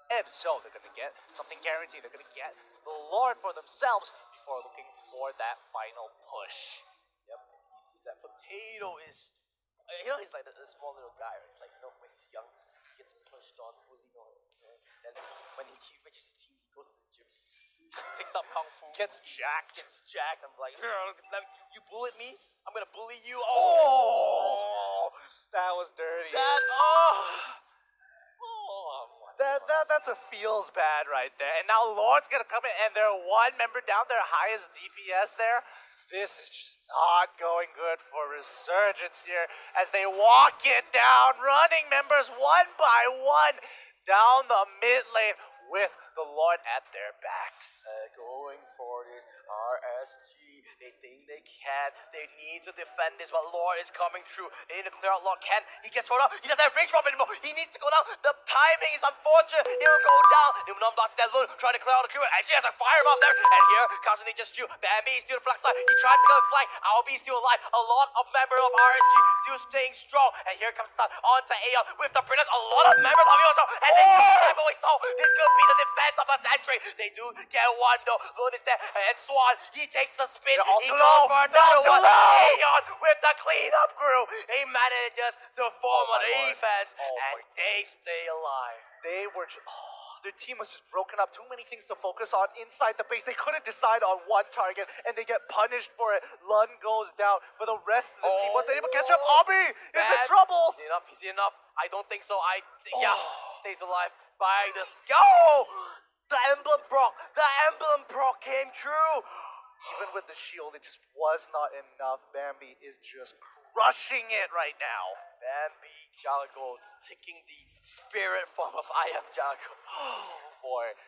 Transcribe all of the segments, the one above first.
And so they're gonna get something guaranteed. They're gonna get the Lord for themselves before looking for that final push. Yep. That potato is, you know, he's like the small little guy. Right? It's like, you know, when he's young, he gets pushed on, bullied on. And then when he reaches his teen, he goes to the gym, takes up kung fu, Gets jacked. I'm like, you bullied me, I'm gonna bully you. Oh, That was dirty. That's a feels bad right there. And now Lord's gonna come in, and they're one member down, their highest DPS there. This is just not going good for Resurgence here as they walk it down, running members one by one down the mid lane with the Lord at their backs. Going for this RSG. They think they can. They need to defend this, but Lord is coming through. They need to clear out Lord Ken. He gets thrown out. He doesn't have range from anymore. He needs to go down. The timing is unfortunate. He'll go down. Numenor blocks that load, trying to clear out the crew. Actually has a firebomb there. And here comes the Ninja Stew. Bambi is still the flank side. He tries to go flank. Albi is still alive. A lot of members of RSG still staying strong. And here comes Sun onto Aeon with the Brilliance. A lot of members of Aeon. And they keep away. So this could be the defense of the Sentry. They do get one though. Lord is there. And Swan, he takes a spin. He goes for another one. Aeon with the cleanup crew. He manages to form a defense. And they stay alive. They were just, their team was just broken up. Too many things to focus on inside the base. They couldn't decide on one target, and they get punished for it. Lund goes down, but the rest of the team wasn't able to catch up. Abi is in trouble. Is he enough? I don't think so. Yeah, stays alive by the skull. The emblem proc came true. Even with the shield, it just was not enough. Bambi is just crushing it right now. Bambi Jalago taking the spirit form of I am Jalago. Oh boy.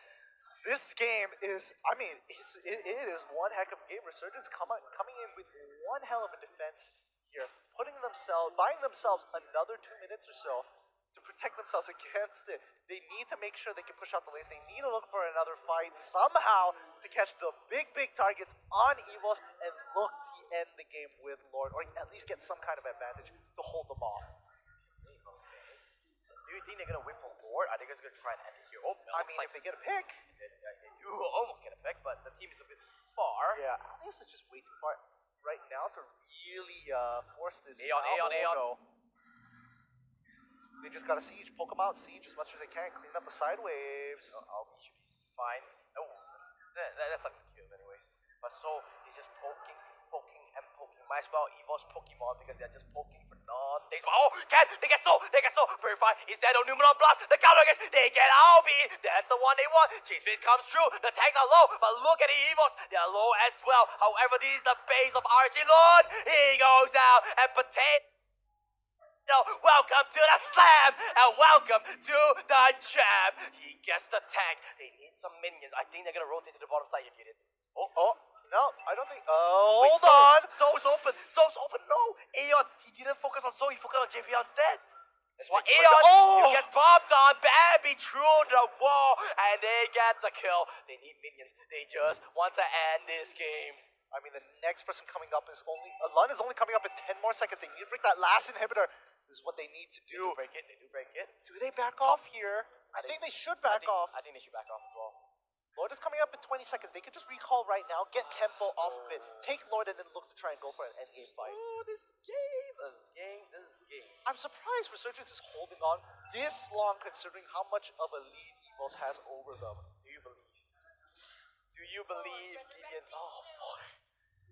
This game is, I mean, it is one heck of a game. Resurgence coming in with one hell of a defense here, buying themselves another 2 minutes or so to protect themselves against it. They need to make sure they can push out the lanes. They need to look for another fight somehow to catch the big targets on Evos and look to end the game with Lord, or at least get some kind of advantage to hold them off. Do you think they're gonna win for Lord? I think it's gonna try and end it here. I mean, if they get a pick. They do almost get a pick, but the team is a bit far. Yeah, I think this is just way too far right now to really force this. Aeon. They just gotta siege, poke them out, siege as much as they can, clean up the side waves. Albi should be fine. Oh, that's not gonna kill him anyways. But so, he's just poking. Might as well Evo's Pokemon because they're just poking for non-days. Oh, they get so. Purify is dead on Numenor Blast. The counter against, they get Albi. That's the one they want. Chase Face comes through. The tanks are low, but look at the Evos. They're low as well. However, this is the base of RG Lord. He goes down and Potato. Welcome to the slam and welcome to the jam. He gets the tank. They need some minions. I think they're gonna rotate to the bottom side if you did. No, I don't think. Hold on. So's open. No, Aeon. He didn't focus on So. He focused on JP instead. That's why Aeon gets bombed on. Bambi through the wall, and they get the kill. They need minions. They just want to end this game. I mean, the next person coming up is Lund is only coming up in 10 more seconds. They need to break that last inhibitor. This is what they need to do. They do break it. Do they back off here? I think they should back off. I think they should back off as well. Lord is coming up in 20 seconds. They could just recall right now, get tempo off of it, take Lord, and then look to try and go for an endgame fight. This game. I'm surprised Resurgence is holding on this long considering how much of a lead Evos has over them. Do you believe, Gideon? Oh boy.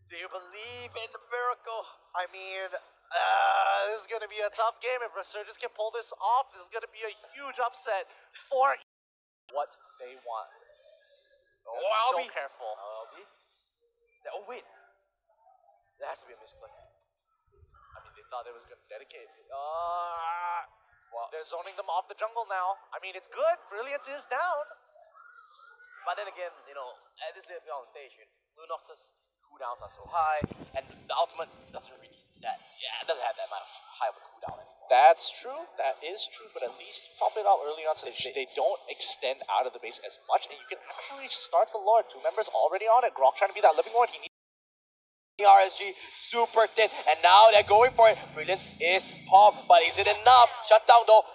Do you believe in the miracle? I mean, this is going to be a tough game. If Resurgence can pull this off, this is going to be a huge upset for what they want. I'll so be careful. Wait. There has to be a misclick. I mean, they thought they was going to dedicate it. Well, they're zoning them off the jungle now. I mean, it's good. Brilliance is down. But then again, this is on the station. Lunox's cooldowns are so high, and the ultimate doesn't really it doesn't have that much high of a cooldown anymore. That's true. That is true. But at least pop it out early on so they don't extend out of the base as much, and you can actually start the Lord. 2 members already on it. Grok trying to be that living Lord. He needs RSG super thin, and now they're going for it. Brilliance is popped, but is it enough? Shut down though.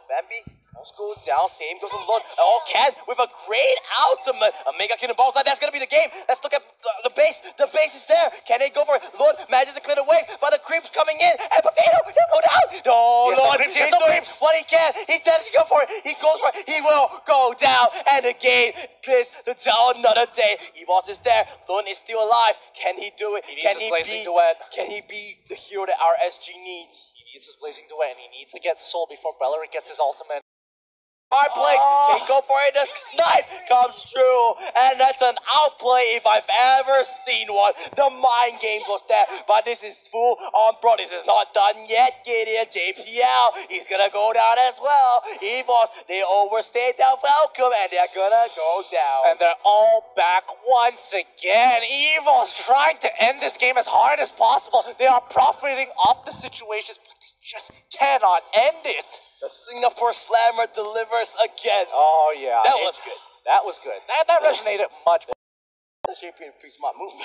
Bambi Almost goes down, same goes on Lord. Oh, Ken with a great ultimate. A Mega Kingdom ball side. That's gonna be the game. Let's look at the base. The base is there. Can they go for it? Lord manages to clear the way, but the creeps coming in. And Potato, he'll go down. No, Yes, Lord, no creeps, he's yes, no doing creeps. what he can. He's there to go for it. He goes for it. He will go down. And the game clears the down another day. Evos is there. Lord is still alive. Can he do it? He needs his blazing be, duet. Can he be the hero that our SG needs? He needs his blazing duet, and he needs to get Soul before Bellerin gets his ultimate. Hard place. Can he go for it? The snipe comes true. And that's an outplay if I've ever seen one. The mind games was there. But this is full on, bro. This is not done yet. Get in. JPL. He's gonna go down as well. Evos, they overstayed their welcome and they're gonna go down. And they're all back once again. Evil's trying to end this game as hard as possible. They are profiting off the situations, but they just cannot end it. The Singapore Slammer delivers again. Oh, yeah. That was good. That was good. That resonated much better. That's actually a pretty smart move.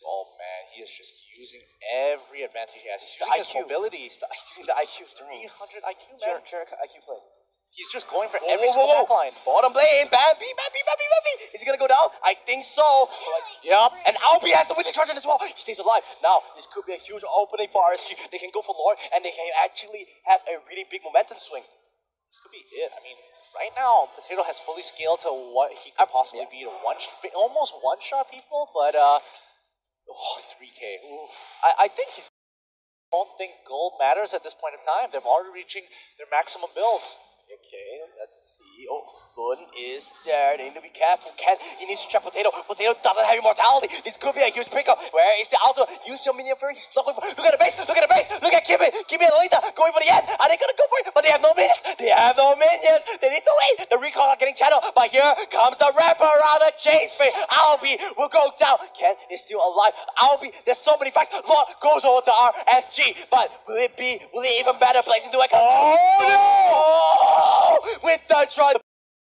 Oh, man. He is just using every advantage he has. He's The using his IQ. mobility. He's using the IQ. 300 IQ, Sure, man. sure, IQ play. He's just going for Whoa, every whoa, single whoa. backline. Bottom lane, Bambi. Is he gonna go down? I think so. Yup. And Albie has the winning charge as well. He stays alive. Now, this could be a huge opening for RSG. They can go for Lord, and they can actually have a really big momentum swing. This could be it. I mean, right now, Potato has fully scaled to what he could possibly be to almost one-shot people, but, 3K. Oof. I think he's... I don't think gold matters at this point in time. They're already reaching their maximum builds. Okay, let's see. Oh, Fun is there. They need to be careful. He needs to trap Potato. Potato doesn't have immortality. This could be a huge pickup. Where is the Alto? Use your minion for it. He's not going for it. Look at the base. Look at the base. Look at Kimmy. Kimmy and Lolita going for the end. Are they going to go for it? But they have no minions. They have no minions. They need to wait. The recall are getting channeled. But here comes the wrapper around the chain spray. Albie will go down. Ken is still alive. Albie, there's so many fights. Lord goes over to RSG. But will it even better placing to it? Oh, no! With the try to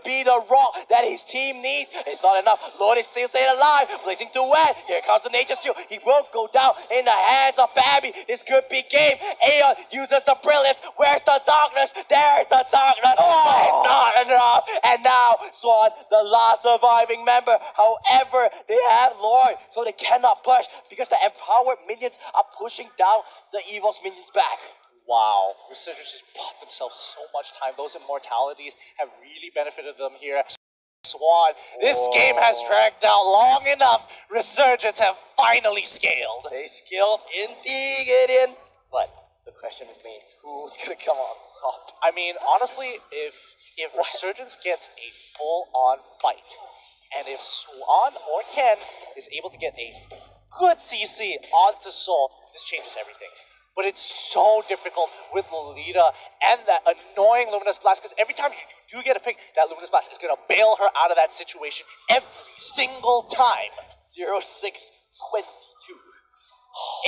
be the rock that his team needs. It's not enough. Lord is still staying alive. Blazing to wet. Here comes the nature steal. He will go down in the hands of Babby. This could be game. Aeon uses the brilliance. Where's the darkness? There's the darkness. But it's not enough. And now Swan, the last surviving member. However, they have Lord, so they cannot push because the empowered minions are pushing down the Evil's minions back. Wow, Resurgence just bought themselves so much time. Those immortalities have really benefited them here. Swan, this game has dragged out long enough. Resurgence have finally scaled. They scaled indeed, Gideon. But the question remains, who's gonna come on top? I mean, honestly, if Resurgence gets a full-on fight, and if Swan or Ken is able to get a good CC onto Soul, this changes everything. But it's so difficult with Lolita and that annoying Luminous Blast, because every time you do get a pick, that Luminous Blast is going to bail her out of that situation every single time. 0622.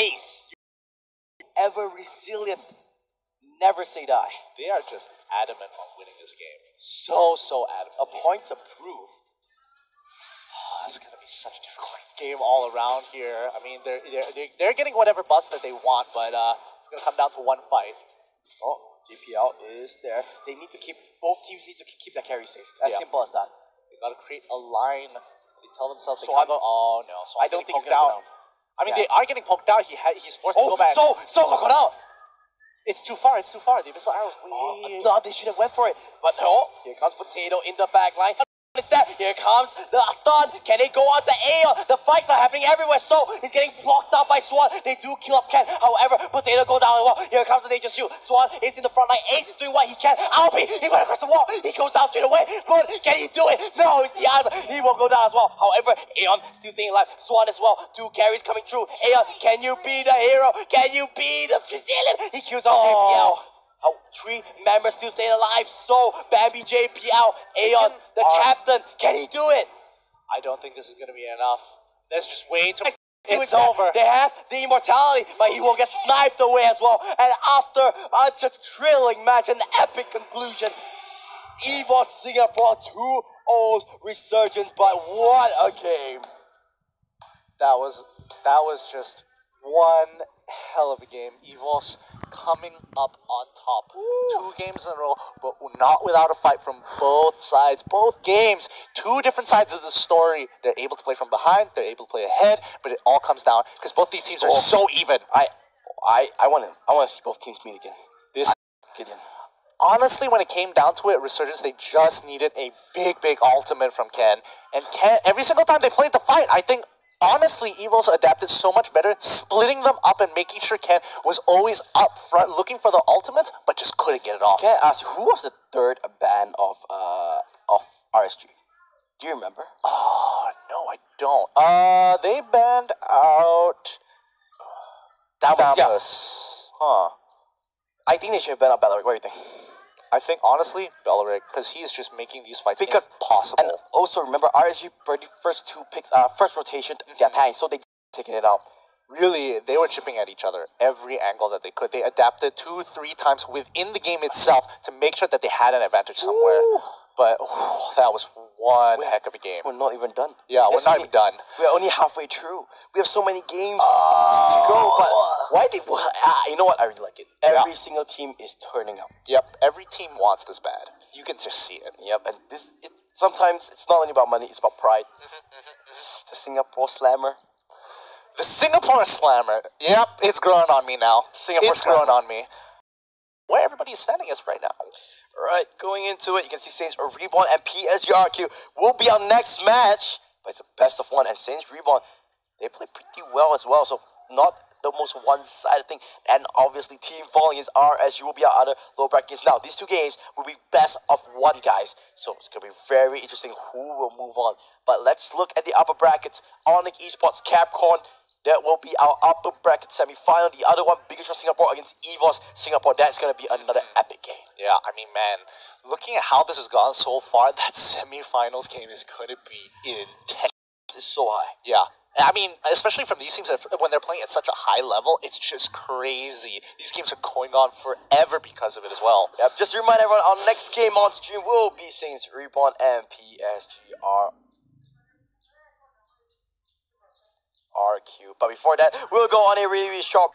Ace, you're ever resilient. Never say die. They are just adamant on winning this game. So adamant. A point to prove. It's gonna be such a difficult game all around here. I mean, they're getting whatever buffs that they want, but it's gonna come down to one fight. Oh, GPL is there. They need to keep, both teams need to keep their carry safe. As simple as that. They gotta create a line. They tell themselves they So can't go. Oh no! So I don't think he's poked gonna out. go down. I mean, Yeah. they are getting poked out. He's forced to go back. So Crocodile. It's too far. It's too far. The missile arrows. No, they should have went for it. But no, here comes Potato in the back line. Here comes the stun. Can they go on to Aeon? The fights are happening everywhere. So he's getting blocked out by Swan. They do kill off Ken. However, Potato go down the wall. Here comes the Nature Shield. Swan is in the front line. Ace is doing what he can. Albie, he went across the wall. He goes down straight away. Good. Can he do it? No, it's the answer. He will go down as well. However, Aeon still staying alive. Swan as well. Two carries coming through. Aeon, can you be the hero? Can you be the Sicilian? He kills off JPL. Oh, 3 members still staying alive. So, Bambi, JPL, Aeon, the captain. Can he do it? I don't think this is gonna be enough. There's just way too. It's over. They have the immortality, but he will get sniped away as well. And after such a thrilling match, an epic conclusion, Evo Singapore 2-0 Resurgence, but what a game. That was just one hell of a game. Evil's coming up on top. 2 games in a row, but not without a fight from both sides. Both games, 2 different sides of the story. They're able to play from behind, they're able to play ahead, but it all comes down because both these teams are so even. I want to see both teams meet again. Again. Honestly, when it came down to it, Resurgence, they just needed a big ultimate from Ken. And Ken, every single time they played the fight, I think, honestly, Evil's adapted so much better, splitting them up and making sure Ken was always up front looking for the ultimates, but just couldn't get it off. Can I ask you, who was the third ban of RSG? Do you remember? Oh, no, I don't. They banned out... Davos. Huh. I think they should have banned out Bellaric. What do you think? I think, honestly, Bellaric, because he is just making these fights impossible. And also, remember, RSG first 2 picks, first rotation, the attack, so they taking it out. Really, they were chipping at each other every angle that they could. They adapted 2-3 times within the game itself to make sure that they had an advantage somewhere. Ooh. But that was one heck of a game. We're not even done. Yeah, we're not even done. We're only halfway through. We have so many games to go. But why did... you know what? I really like it. Every single team is turning up. Yep, every team wants this bad. You can just see it. Yep, and sometimes it's not only about money, it's about pride. It's the Singapore Slammer. The Singapore Slammer. Yep, it's growing on me now. It's growing on me. Where everybody is standing is right now. Right, going into it, you can see Saints Reborn and PSGRQ will be our next match. But it's a best of 1, and Saints Reborn, they play pretty well as well. So not the most one-sided thing. And obviously, Team Falling is RSU will be our other low bracket games. Now, these 2 games will be best of 1, guys. So it's going to be very interesting who will move on. But let's look at the upper brackets. Onyx Esports, Capcorn. That will be our upper bracket semi-final. The other one, Bagikan Singapore against EVOS Singapore. That's going to be another epic game. Yeah, I mean, man, looking at how this has gone so far, that semi-finals game is going to be intense. It's so high. Yeah. I mean, especially from these teams, when they're playing at such a high level, it's just crazy. These games are going on forever because of it as well. Yep, just to remind everyone, our next game on stream will be Saints Reborn and PSGRQ. But before that, we'll go on a really short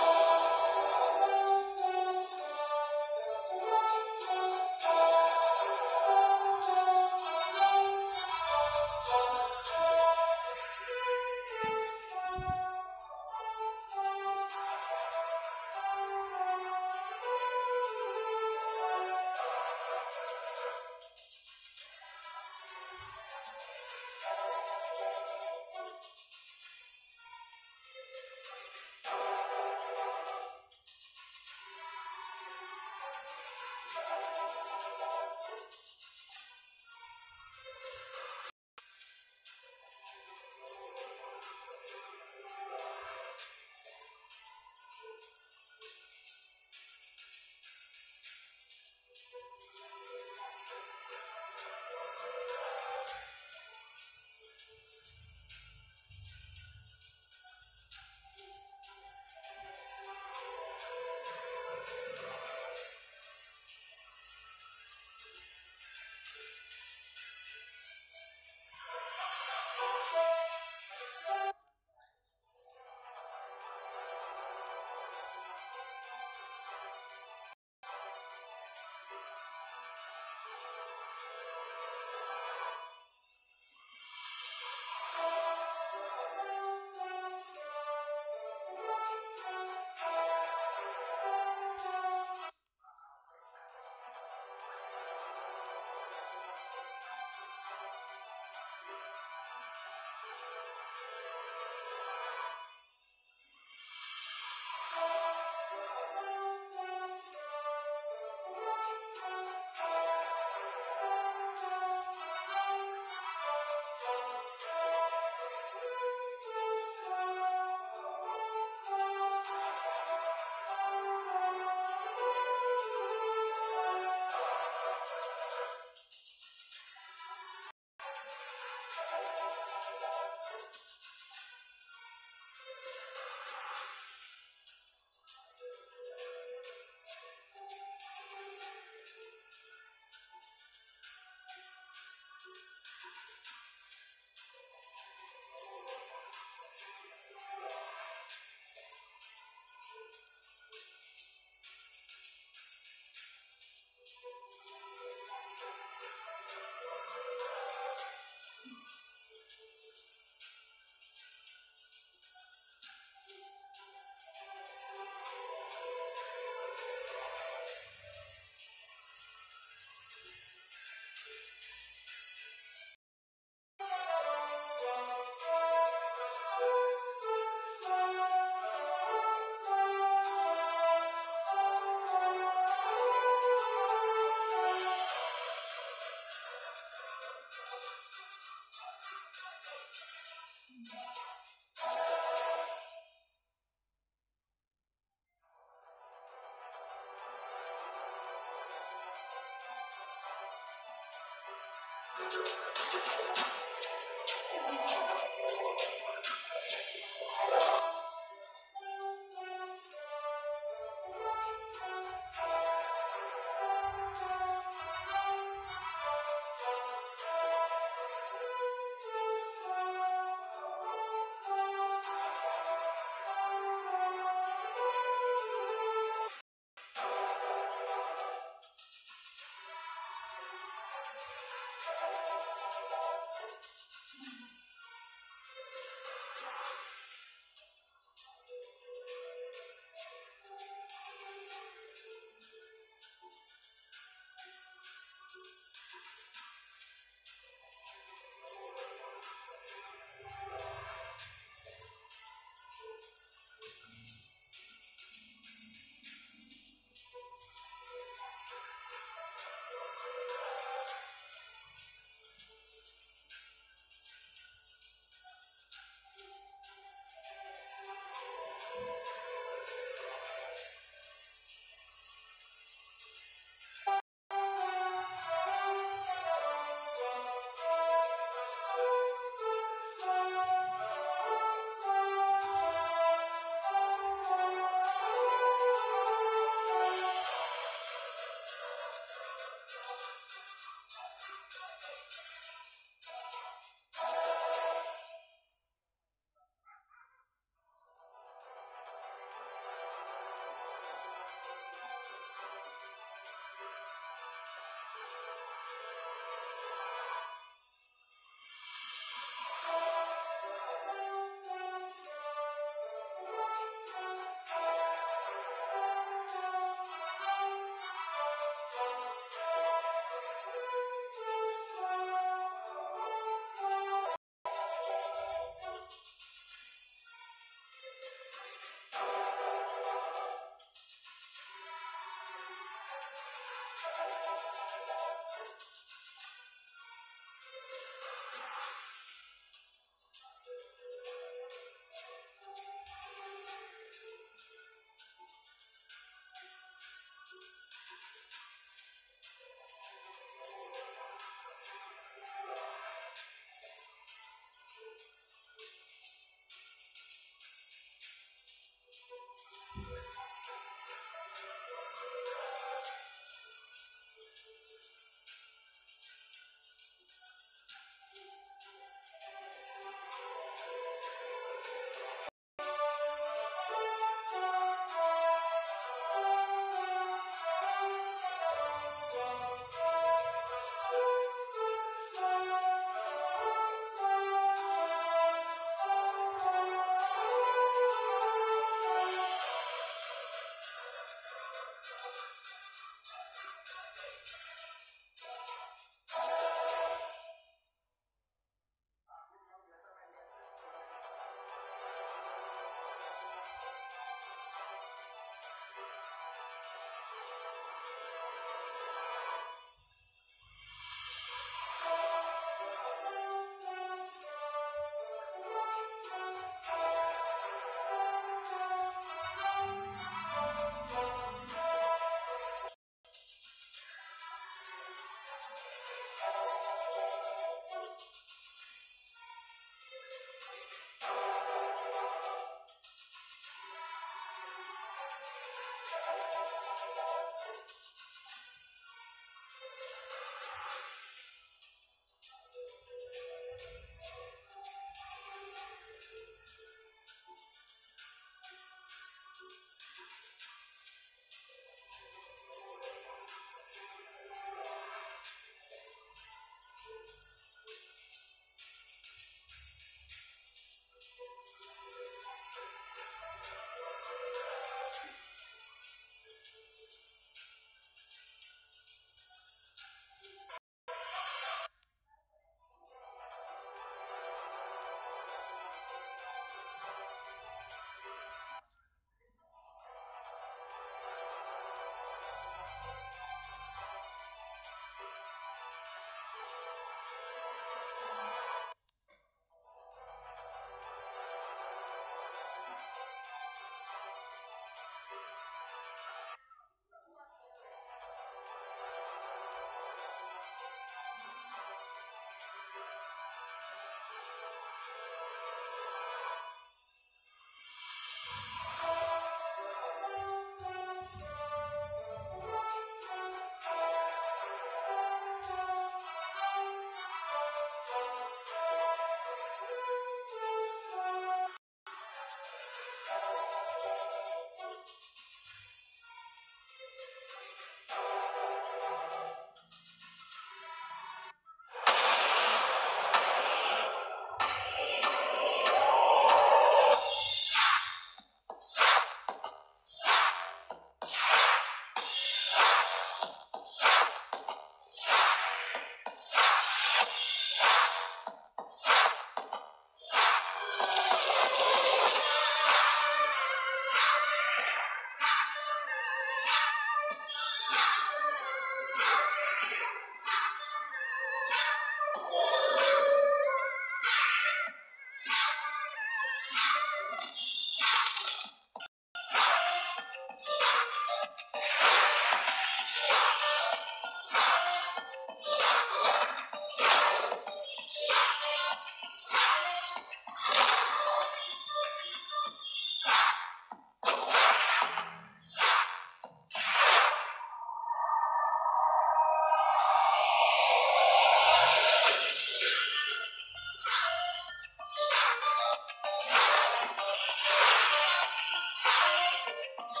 And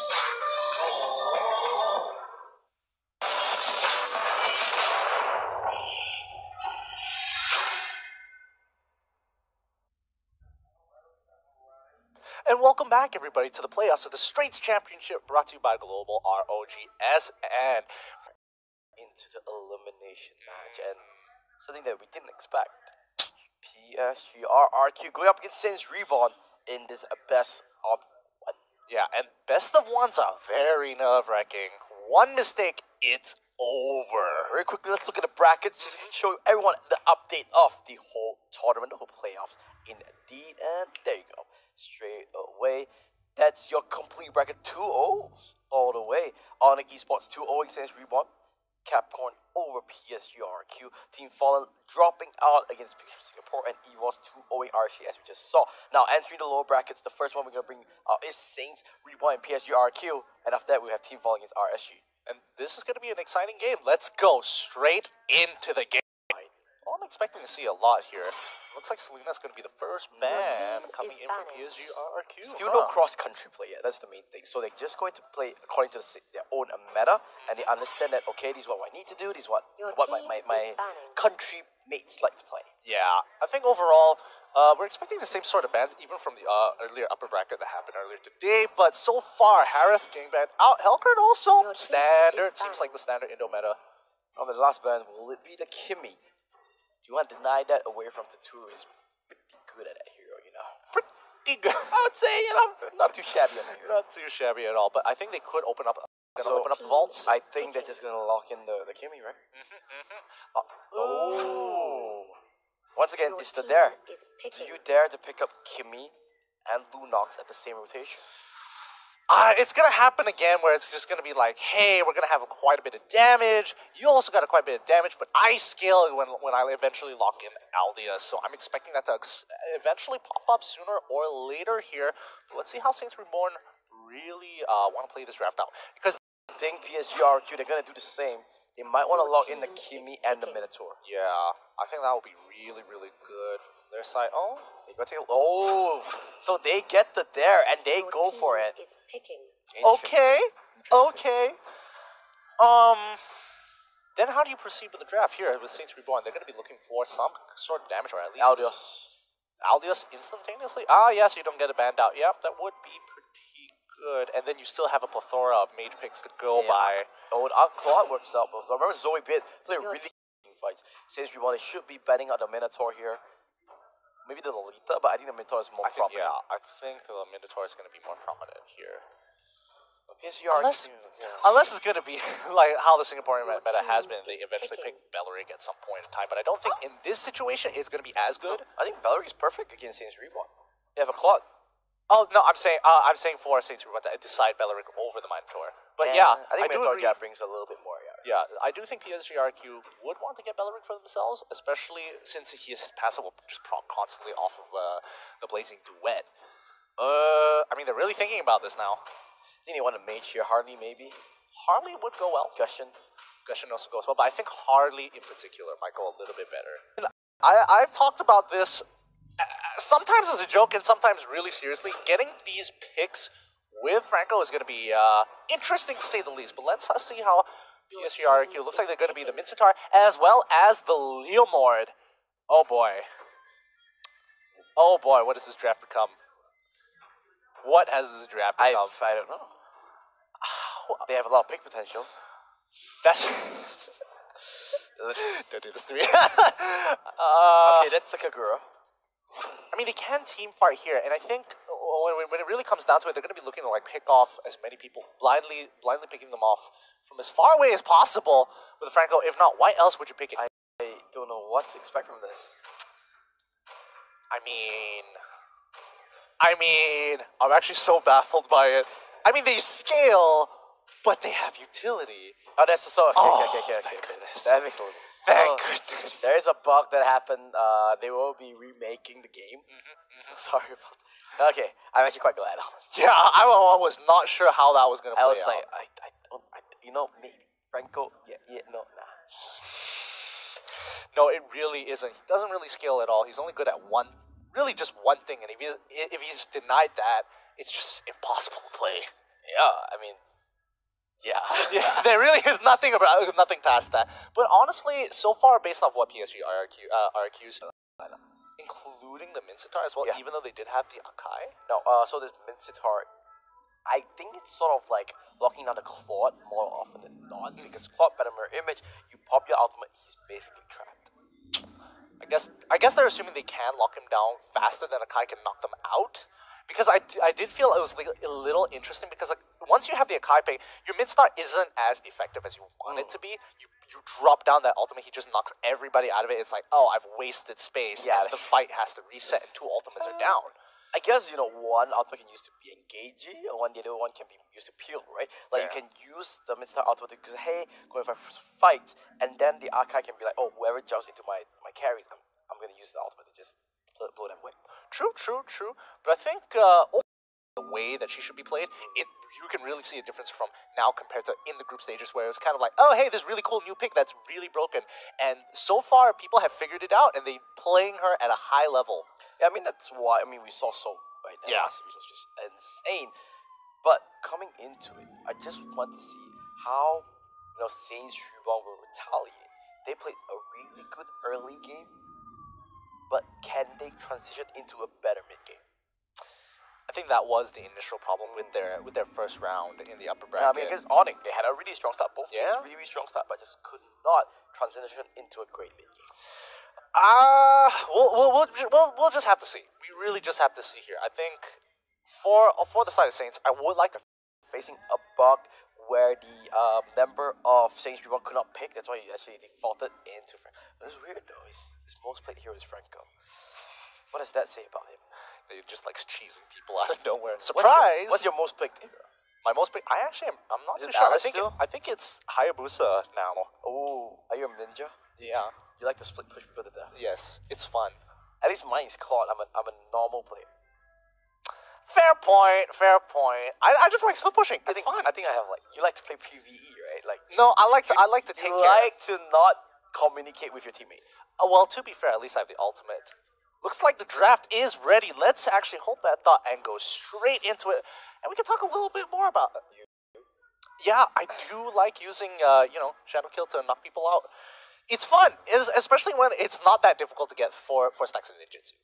welcome back, everybody, to the playoffs of the Straits Championship, brought to you by Global ROGSN. Into the elimination match, and something that we didn't expect. PSG RRQ going up against Saints Reborn in this best of one. Yeah, and best of ones are very nerve-wracking. One mistake, it's over. Very quickly, let's look at the brackets. Just to show everyone the update of the whole tournament, the whole playoffs. Indeed, and there you go. Straight away. That's your complete bracket. 2 O's all the way. Onyx Esports 2-0 against Reborn. Capricorn over PSG RQ. Team Fallen dropping out against Picture Singapore, and EVOS 2-0 RC as we just saw. Now entering the lower brackets, the first one we're going to bring out is Saints Reborn and PSG RQ. And after that, we have Team Fallen against RSG. And this is going to be an exciting game. Let's go straight into the game. Well, I'm expecting to see a lot here. Looks like Selena's going to be the first ban coming in from PSG RQ. Still no cross-country play yet. That's the main thing. So they're just going to play according to their own meta, and they understand that, okay, this is what I need to do. This is what my country mates like to play. Yeah, I think overall, we're expecting the same sort of bans, even from the earlier upper bracket that happened earlier today. But so far, Harith getting banned out. Hellcurt also standard. Seems like the standard Indo meta. On the last ban, will it be the Kimmy? Do you want to deny that away from the two is pretty good at that hero, you know? Pretty good. I would say, you know, not too shabby on that hero. Not too shabby at all. But I think they could open up. Open up the vaults. I think they're just gonna lock in the Kimmy, right? Oh. Once again, it's the dare. Do you dare to pick up Kimmy and Lunox at the same rotation? It's gonna happen again where it's just gonna be like, hey, we're gonna have quite a bit of damage. You also got quite a bit of damage, but I scale when I eventually lock in Aldia. So I'm expecting that to eventually pop up sooner or later here. But let's see how Saints Reborn really want to play this draft out. Because I think PSG RQ, they're gonna do the same. They might want to lock in the Kimmy and the Minotaur. Yeah, I think that would be really, really good. Their side, they got to so they get the dare and they go for it. Okay. Then how do you proceed with the draft here with Saints Reborn? They're going to be looking for some sort of damage, or at least Aldios instantaneously. Yes, you don't get a banned out. Yep, that would be pretty good. And then you still have a plethora of mage picks to go by. Oh, and our Claude works out. So I remember Zoe Bit play really fights. Saints Reborn, they should be banning out the Minotaur here. Maybe the Lolita, but I think the Minotaur is more prominent. Yeah, I think the Minotaur is going to be more prominent here. Unless it's going to be like how the Singaporean meta has been. They eventually pick Belleric at some point in time, but I don't think in this situation it's going to be as good. I think Belleric is perfect against Saints Reborn. They have a Claude. Oh no, I'm saying for Saints Reborn to decide Belleric over the Minotaur. But yeah, I think Minotaur brings a little bit more. Yeah, I do think PSG RQ would want to get Belleric for themselves, especially since his passive will just prompt constantly off of the Blazing Duet. I mean, they're really thinking about this now. I think they want a mage here. Harley, maybe. Harley would go well. Gushin also goes well, but I think Harley in particular might go a little bit better. I've talked about this sometimes as a joke and sometimes really seriously. Getting these picks with Franco is going to be interesting to say the least, but let's see how PSG RQ looks like they're going to be the Mincetar as well as the Leomord. Oh boy, what does this draft become? What has this draft become? I don't know. They have a lot of pick potential. That's don't do this to me. Okay, that's Sakagura. I mean, they can team fight here, and I think when it really comes down to it, they're going to be looking to like pick off as many people, blindly picking them off from as far away as possible with Franco. If not, why else would you pick it? I don't know what to expect from this. I mean, I'm actually so baffled by it. I mean, they scale, but they have utility. Oh, that's so. Okay. Thank goodness. That makes a little. Thank goodness. There is a bug that happened. They will be remaking the game. So sorry about that. Okay, I'm actually quite glad. Honestly. Yeah, I was not sure how that was gonna play out. I was like, maybe Franco. No. No, it really isn't. He doesn't really scale at all. He's only good at just one thing, and if he's denied that, it's just impossible to play. Yeah, I mean, yeah. Yeah, there really is nothing past that. But honestly, so far, based off what PSG RQs, including the Mincetar as well, Yeah. even though they did have the Akai. No, so this Mincetar, I think it's sort of like locking down the Claude more often than not, because Claude better mirror image, you pop your ultimate, he's basically trapped. I guess they're assuming they can lock him down faster than Akai can knock them out. Because I did feel it was like a little interesting because like once you have the Akai pick, your mid-star isn't as effective as you want it to be. You drop down that ultimate, he just knocks everybody out of it. It's like, oh, I've wasted space. Yeah, and the fight has to reset and 2 ultimates are down. I guess, one ultimate can use to be engaging, and the other one can be used to peel, right? Like, you can use the mid-star ultimate to say, hey, going for a fight, and then the Archive can be like, oh, whoever jumps into my carry, I'm going to use the ultimate to just blow them away. True. But I think the way that she should be played, you can really see a difference from now compared to in the group stages where it was kind of like, oh, hey, this really cool new pick that's really broken. And so far, people have figured it out, and they're playing her at a high level. Yeah, I mean, that's why, we saw Soul, right? That last series was just insane. But coming into it, I just want to see how, Saints Rebound will retaliate. They played a really good early game, but can they transition into a better mid game? I think that was the initial problem with their first round in the upper Yeah, I bracket. mean, against Onyx, they had a really strong start. Both teams really, really strong start, but just could not transition into a great mid game. We'll just have to see. We really just have to see here. I think for the side of Saints, I would like to Facing a bug where the member of Saints Rebound could not pick. That's why he actually defaulted into Franco. But it's weird though. His most played hero is Franco. What does that say about him? He just likes cheesing people out of nowhere. Surprise! What's your most played hero? My most pick? I'm not Is so it sure. Alice still? I think it's Hayabusa now. Oh, are you a ninja? Yeah. You like to push people to death? Yes, it's fun. At least mine is Claude. I'm a normal player. Fair point. I just like split pushing. It's fun. I think I have you like to play PvE, right? Like No, I like to take you care. like to not communicate with your teammates. Well, to be fair, at least I have the ultimate. Looks like the draft is ready. Let's actually hold that thought and go straight into it. And we can talk a little bit more about it. Yeah, I do like using, Shadow Kill to knock people out. It's fun, especially when it's not that difficult to get for stacks of ninjutsu.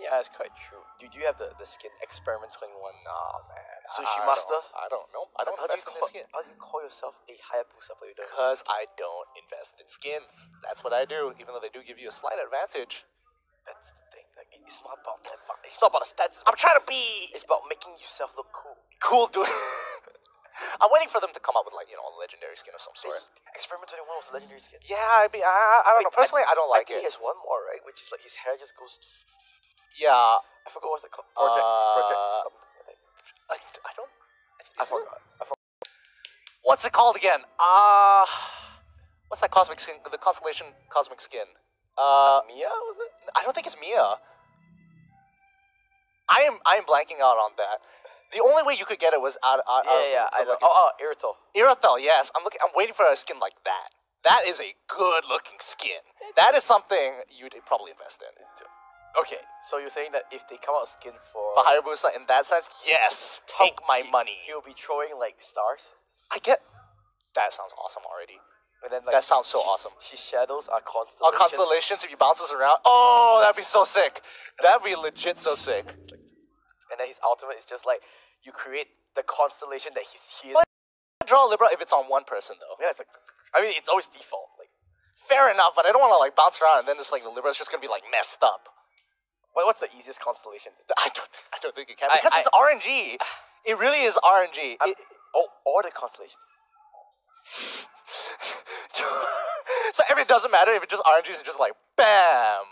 Yeah, that's quite true. Do you have the skin Experiment 21? Nah, man. Sushi Master? I don't know. I don't invest in the skin. How do you call yourself a Hayabusa player? Because I don't invest in skins. That's what I do, even though they do give you a slight advantage. That's the thing. Like, it's not about it's not about the stats. I'm trying to be... It's about making yourself look cool. Cool, dude. I'm waiting for them to come up with, a legendary skin of some sort. Experiment 21 was a legendary skin. Yeah, I don't know. Personally, I don't like I think it. he has one more, right? Which is like his hair just goes... Yeah. I forgot what's it called. Project something, I think. I forgot. What's it called again? What's that cosmic skin? The constellation cosmic skin. Mia, was it? I don't think it's Mia. I am blanking out on that. The only way you could get it was out of I know. Oh, Irrital. Irrital, yes. I'm waiting for a skin like that. That is a good looking skin. That is something you'd probably invest in. Okay, so you're saying that if they come out skin for Hayabusa in that sense, yes, take my money. He'll be throwing stars. I get. That sounds awesome already. And then that sounds so awesome. His shadows are constellations. Oh, constellations if he bounces around. Oh, that'd be so sick. That'd be legit so sick. And then his ultimate is just you create the constellation that he's here. Draw Libra if it's on one person though. Yeah, it's always default. Fair enough, but I don't want to bounce around and then just the Libra's just gonna be messed up. What's the easiest constellation? I don't think it can because it's RNG. It really is RNG. Or the constellation. So it doesn't matter if it just RNG is just bam,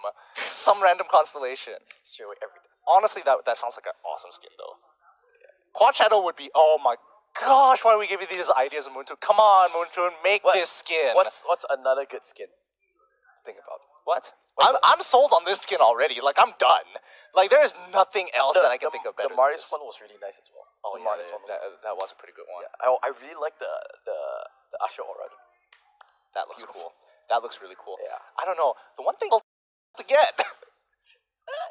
some random constellation. Straight away everything. Honestly, that sounds like an awesome skin though. Quad Shadow would be. Oh my gosh, why do we give you these ideas, Moontoon? Come on, Moontoon, make this skin. What's another good skin? Think about it. What? I'm sold on this skin already. I'm done. There is nothing else that I can think of better. The Marius one was really nice as well. Oh yeah, that was a pretty good one. Yeah, I really like the Asher Aura. That looks cool. That looks really cool. Yeah. I don't know. The one thing to get.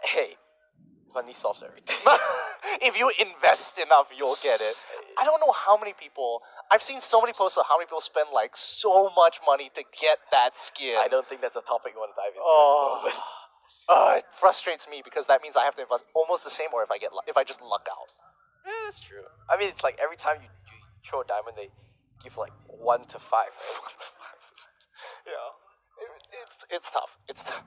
Hey, Money solves everything. If you invest enough, you'll get it. I don't know how many people. I've seen so many posts of how many people spend like so much money to get that skin. I don't think that's a topic you want to dive into. It frustrates me because that means I have to invest almost the same, or if I just luck out. Yeah, that's true. I mean, it's like every time you throw a diamond, they give like 1 to 5. Yeah, it's tough. It's tough.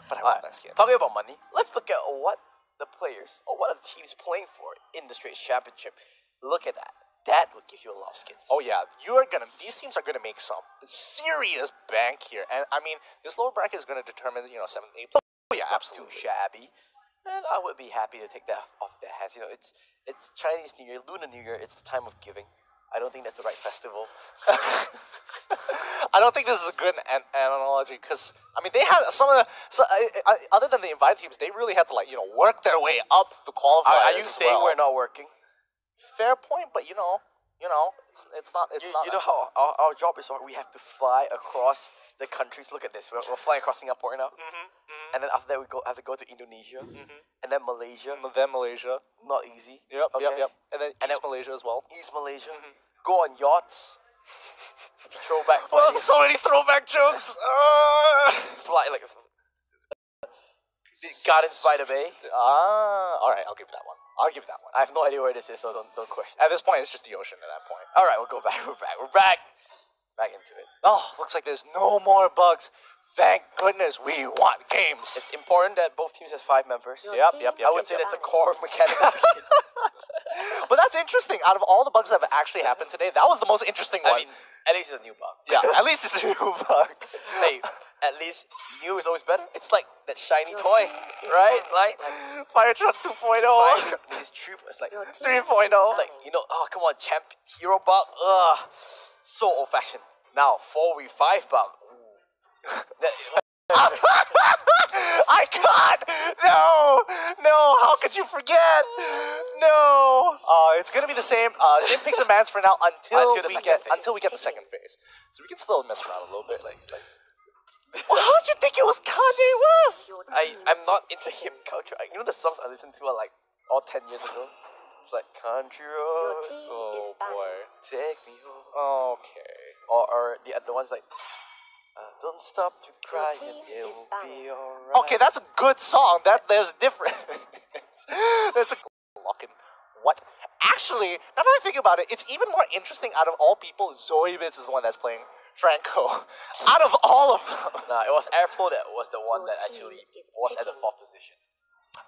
But I want that skin. Talking about money, let's look at what the players or what are the teams playing for in the Straits Championship. Look at that. That would give you a lot of skins. Oh yeah, these teams are gonna make some serious bank here, and I mean this lower bracket is gonna determine 7th, 8th. Oh yeah, Too shabby, and I would be happy to take that off their hands. It's Chinese New Year, Lunar New Year. It's the time of giving. I don't think that's the right festival. I don't think this is a good analogy because I mean they had some of the other than the invited teams, they really had to work their way up the qualifiers. Are you saying we're not working? Fair point, but it's not. You know how our job is. We have to fly across the countries. Look at this. We're flying across Singapore now, and then after that we have to go to Indonesia, and then Malaysia. Not easy. Yep, Okay. yep. And then East Malaysia as well. East Malaysia. Go on yachts. Throwback. Well, so many throwback jokes. Fly like Gardens by the Bay. All right, I'll give you that one. I have no idea where this is, so don't question. At this point, it's just the ocean at that point. All right, we'll go back. We're back into it. Oh, looks like there's no more bugs. Thank goodness we want games. It's important that both teams has 5 members. Yep. I would say that's a core mechanic. But that's interesting. Out of all the bugs that have actually happened today, that was the most interesting one. I mean, at least it's a new bug. Yeah, at least it's a new bug. Hey, at least new is always better. It's like that shiny toy, right? Like Fire Truck 2.0. This is true. It's like 3.0. Like oh come on, champ hero bug. Ugh, so old fashioned. Now 4v5 bug. I can't! No! How could you forget? No! It's gonna be the same picks and bans for now until we get the second phase. So we can still mess around a little bit. Well, how'd you think it was Kanye West? I'm not into hip culture. The songs I listened to are like all 10 years ago. It's like country road. Oh boy. Take me home. Okay. Or the other ones like don't stop you crying, it will be alright. Okay, that's a good song. There's a difference. There's a what? Actually, now that I think about it, it's even more interesting. Out of all people, Zoe Bits is the one that's playing Franco. Out of all of them. Nah, it was Airflow that was the one that actually was at the 4th position.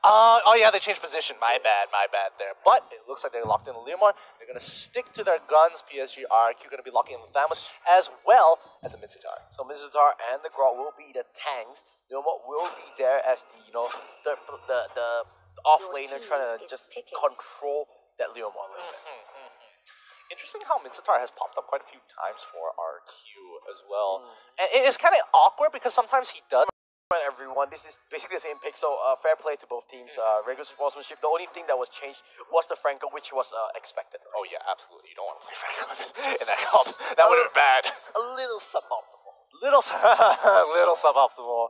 Oh yeah, they changed position. My bad there. But it looks like they're locked in the Leomar. They're gonna stick to their guns. PSG RQ gonna be locking in the Thamus as well as the Mitsutar. So Mitsutar and the Grot will be the tanks. Leomar will be there as the off laner trying to just control that Leomar lane. Interesting how Mitsutar has popped up quite a few times for RQ as well. And it's kind of awkward because sometimes he does. Everyone, this is basically the same pick, so fair play to both teams. Regular sportsmanship. The only thing that was changed was the Franco, which was expected. Oh yeah, absolutely. You don't want to play Franco in that comp. That would have been bad. A little suboptimal. Little suboptimal.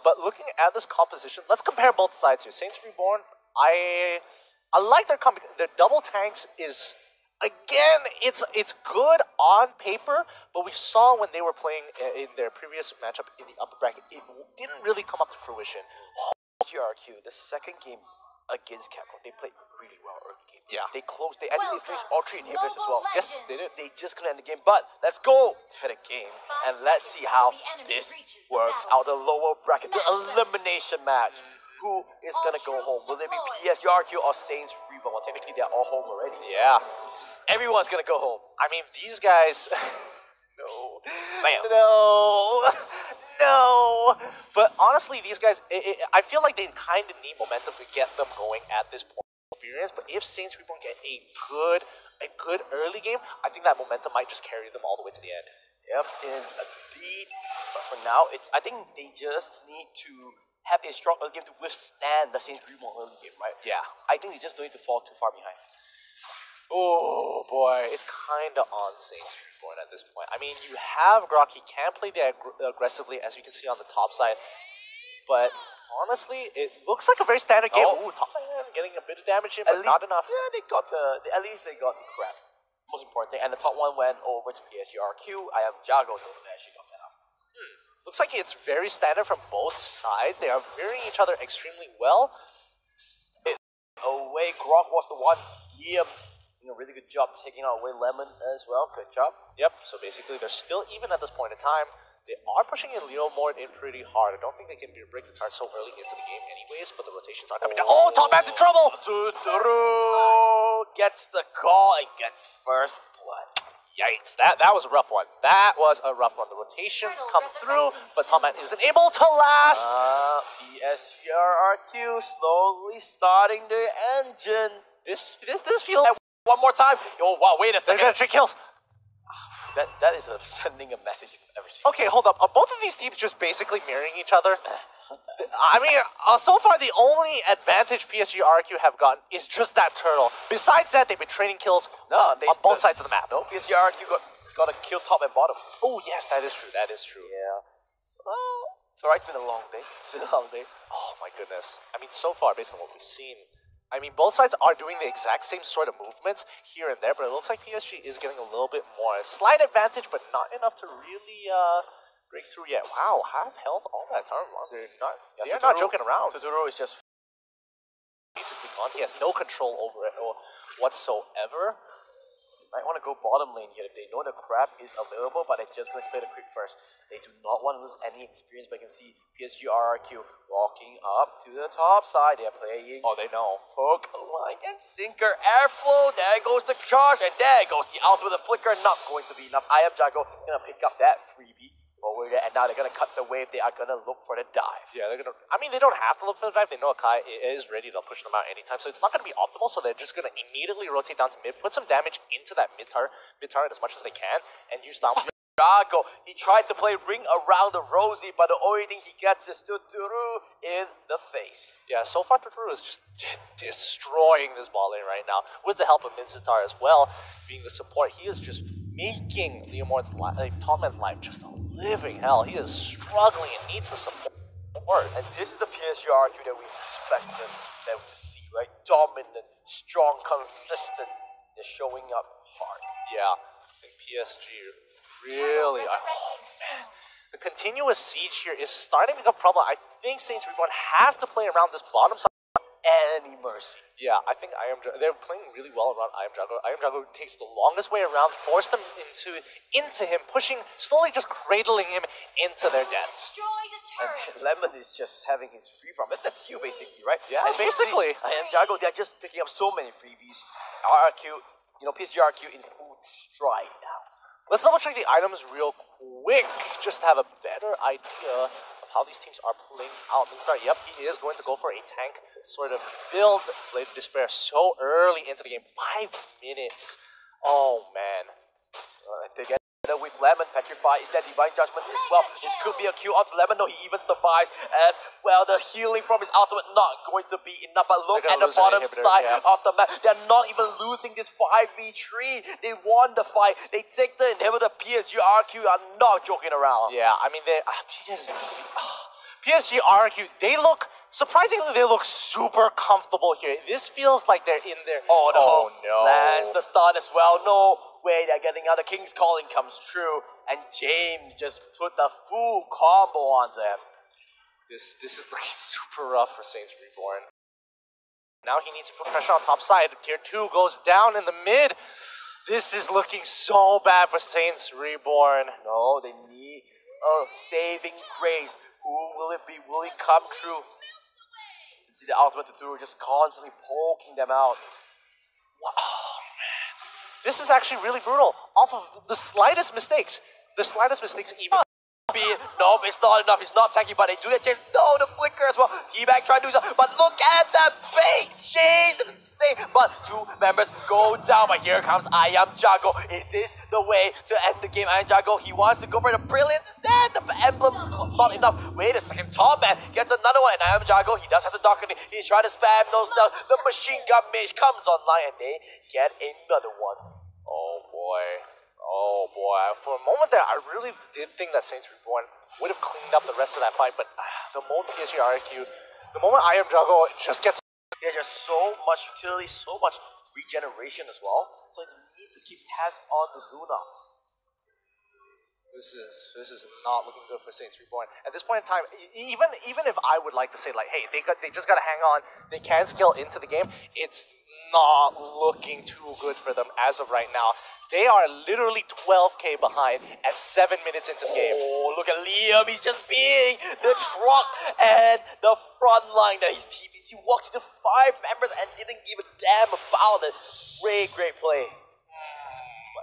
But looking at this composition, let's compare both sides here. Saints Reborn, I like their double tanks is. Again, it's good on paper, but we saw when they were playing in their previous matchup in the upper bracket, it didn't really come up to fruition. GRQ, the second game against Capcom, they played really well early game. Yeah. They closed. I think they finished all 3 inhibitors as well. Yes, they did. They just couldn't end the game. But let's go to the game and let's see how this works out. The lower bracket, the elimination match. Who is gonna go home? Will it be PSGRQ or Saints Reborn? Well, technically they're all home already. So yeah. Everyone's gonna go home. I mean, these guys. No. No. But honestly, these guys, I feel like they kind of need momentum to get them going at this point of experience. But if Saints Reborn get a good early game, I think that momentum might just carry them all the way to the end. Yep, indeed. But for now, I think they just need to have a strong early game to withstand the Saints Reborn early game, right? Yeah. I think they just don't need to fall too far behind. Oh boy, it's kind of on Saints Reborn at this point. I mean, you have Grok, he can play aggressively, as you can see on the top side, but honestly, it looks like a very standard game. Oh. Ooh, top man getting a bit of damage in, but not enough. Yeah, they got at least they got the crap. Most important thing. And the top one went over to PSGRQ. I am Jago, so they actually got that up. Looks like it's very standard from both sides. They are mirroring each other extremely well. Away, Grok was the one. Yeah, doing a really good job taking out away Lemon as well. Good job. Yep, so basically they're still even at this point in time. They are pushing in Leo Mort in pretty hard. I don't think they can break the start so early into the game anyways, but the rotations are coming down. Oh, top man's in trouble! Tuturu gets the call and gets first blood. Yikes, that was a rough one. That was a rough one. The rotations come through, but Top Man isn't able to last. PSGRQ slowly starting the engine. This feels like One more time. Oh, wow, wait a they're second. gonna trick kills. That is sending a message you've ever seen. Okay, hold up. Are both of these teams just basically mirroring each other? I mean, so far the only advantage PSG-RQ have gotten is just that turtle. Besides that, they've been trading kills on both sides of the map. No, PSG-RQ got a kill top and bottom. Oh, yes, that is true. That is true. Yeah. So it's been a long day. It's been a long day. Oh, my goodness. I mean, so far, based on what we've seen, I mean, both sides are doing the exact same sort of movements here and there, but it looks like PSG is getting a little bit more. A slight advantage, but not enough to really break through yet. Wow, half health all that time. They're not joking around. Tuturu is just Basically gone. He has no control over it whatsoever. might want to go bottom lane here. They know the crap is available, but they're just going to play the quick first. They do not want to lose any experience, but you can see PSG RRQ walking up to the top side. They're playing. Oh, they know. Hook, line, and sinker. Airflow. There goes the charge, and there goes the ultimate. The flicker. Not going to be enough. I am Jago. Going to pick up that freebie over there, and now they're going to cut the wave. They are going to look for the dive. Yeah, they're gonna. I mean, they don't have to look for the dive. They know Akai is ready. They'll push them out anytime. So it's not going to be optimal. So they're just going to immediately rotate down to mid, put some damage into that mid turret as much as they can, and use down. Drago, he tried to play ring around the Rosie, but the only thing he gets is Tuturu in the face. Yeah, so far Tuturu is just destroying this ball lane right now with the help of Minzitar as well, being the support. He is just making Leomord's Top Man's life just a living hell. He is struggling and needs the support. And this is the PSGRQ that we expected them to see, right? Dominant, strong, consistent. They're showing up hard. Yeah, and PSG really are. Oh man, the continuous siege here is starting to become a problem. I think Saints Reborn have to play around this bottom side. Any mercy. Yeah, I think they're playing really well around I Am Jago. I Am Jago takes the longest way around, forced them into him, pushing, slowly just cradling him into their deaths. And Lemon is just having his free from it. That's you basically, right? Yeah, and basically. I Am Jago, they're just picking up so many freebies. RRQ, PSGRQ in full stride now. Let's double check the items real quick, just to have a better idea of how these teams are playing out. Minzitar, yep, he is going to go for a tank sort of build. Blade of Despair so early into the game, 5 minutes. Oh man. Together with Lemon, Petrify is that Divine Judgment as well. This could be a Q onto Lemon, no, he even survives as well. The healing from his ultimate not going to be enough, but look at the bottom side of the map. They're not even losing this 5v3. They won the fight. They take the inhibitor. PSG-RQ are not joking around. Yeah, I mean, PSG-RQ, surprisingly, they look super comfortable here. This feels like they're in there. Oh no. Lands the stun as well. No way they're getting out. The King's Calling comes true, and James just put the full combo onto him. This is looking super rough for Saints Reborn. Now he needs to put pressure on top side. Tier 2 goes down in the mid. This is looking so bad for Saints Reborn. No, they need a saving grace. Who will it be? Will it come true? You can see the ultimate Tuturu just constantly poking them out. Oh man, this is actually really brutal. Off of the slightest mistakes even. No, it's not enough. It's not tanky, but they do get James. No, the flicker as well. T-Bag trying to do something, but look at that bait. James is insane. But 2 members go down. But here comes I Am Jago. Is this the way to end the game? I Am Jago, he wants to go for the brilliance instead. The emblem, not enough. Wait a second. Top Man gets another one. And I Am Jago, he does have the Darkening. He's trying to spam those cells. The machine gun mage comes online, and they get another one. Oh boy. Oh boy, for a moment there, I really did think that Saints Reborn would have cleaned up the rest of that fight, but the moment PSG RQ, the moment I am Juggle just gets. There's just so much utility, so much regeneration as well. So you need to keep tabs on the Lunox. This is not looking good for Saints Reborn. At this point in time, even if I would like to say like, hey, they just gotta hang on, they can scale into the game, it's not looking too good for them as of right now. They are literally 12k behind at 7 minutes into the game. Oh, look at Liam. He's just being the truck and the front line that his team is. He walked into 5 members and didn't give a damn about it. Great play.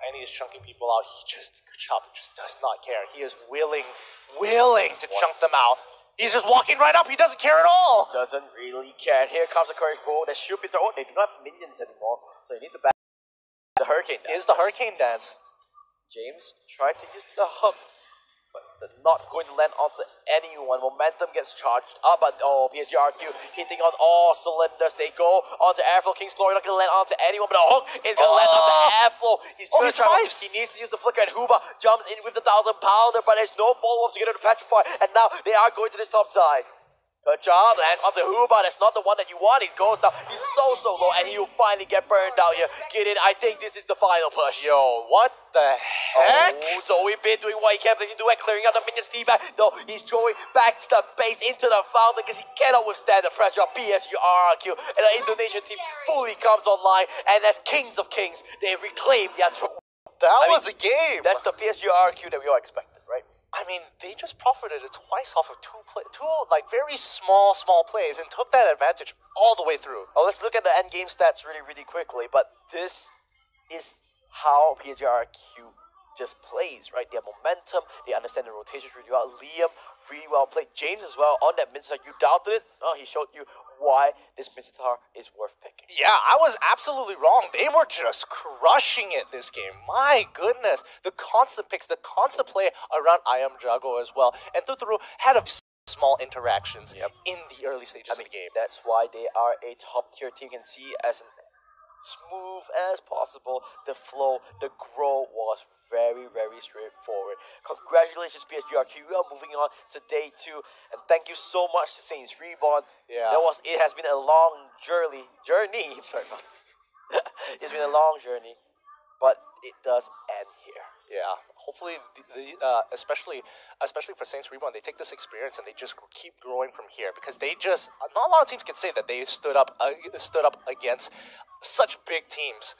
And he's chunking people out. Chop just does not care. He is willing to chunk them out. He's just walking right up. He doesn't care at all. Doesn't really care. And here comes the courage roll. That should be thrown. They do not have minions anymore, so you need to back the hurricane dance. Is the hurricane dance. James tried to use the hook, but they're not going to land onto anyone. Momentum gets charged up, but PSG RQ hitting on all cylinders. They go onto Airflow. King's Glory not going to land onto anyone, but a hook is going to land onto Airflow. He survives. He needs to use the flicker, and Huba jumps in with the 1,000-pounder, but there's no follow-up to get him to petrify, and now they are going to this top side. Good job, and onto Huba. That's not the one that you want. He goes down. He's so low, and he'll finally get burned out here. Get in. I think this is the final push. Yo, what the heck? Oh, so we've been doing what he can, but he's doing clearing out the minions team back. No, he's throwing back to the base into the fountain because he cannot withstand the pressure of PSG RQ. And the Indonesian team fully comes online, and as kings of kings, they reclaim their throne. That was a game. That's the PSG RQ that we all expected, right? I mean, they just profited twice off of two like very small plays and took that advantage all the way through. Oh, let's look at the end game stats really quickly. But this is how PSGRQ just plays, right? They have momentum. They understand the rotations really well. Liam really well played. James as well on that mid-star. You doubted it? Oh, he showed you why this mid-star is worth picking. Yeah, I was absolutely wrong. They were just crushing it this game. My goodness. The constant picks, the constant play around I Am Jago as well. And Tuturu had a small interactions in the early stages of the game. That's why they are a top-tier team. You can see as smooth as possible. The flow, the grow was very straightforward. Congratulations, PSGRQ. We are moving on to day 2, and thank you so much to Saints Reborn. Yeah, it has been a long journey. Sorry, it's been a long journey, but it does end here. Yeah, hopefully, especially for Saints Reborn, they take this experience and they just keep growing from here, because they just not a lot of teams can say that they stood up against such big teams.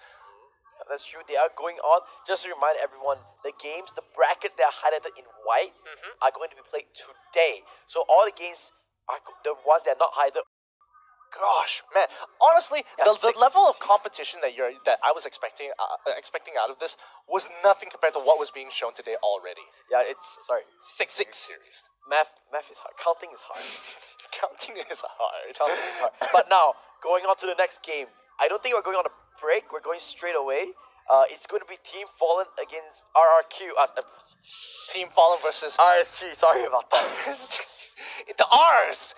That's true. They are going on. Just to remind everyone, the games, the brackets that are highlighted in white are going to be played today. So all the games are the ones that are not highlighted. Gosh, man! Honestly, the level of competition that I was expecting out of this was nothing compared to what was being shown today already. Yeah, it's six series. Math is hard. Counting is hard. Counting is hard. But now going on to the next game. I don't think we're going on a break. We're going straight away. It's going to be Team Fallen against RRQ. Team Fallen versus RSG. Sorry about that. The R's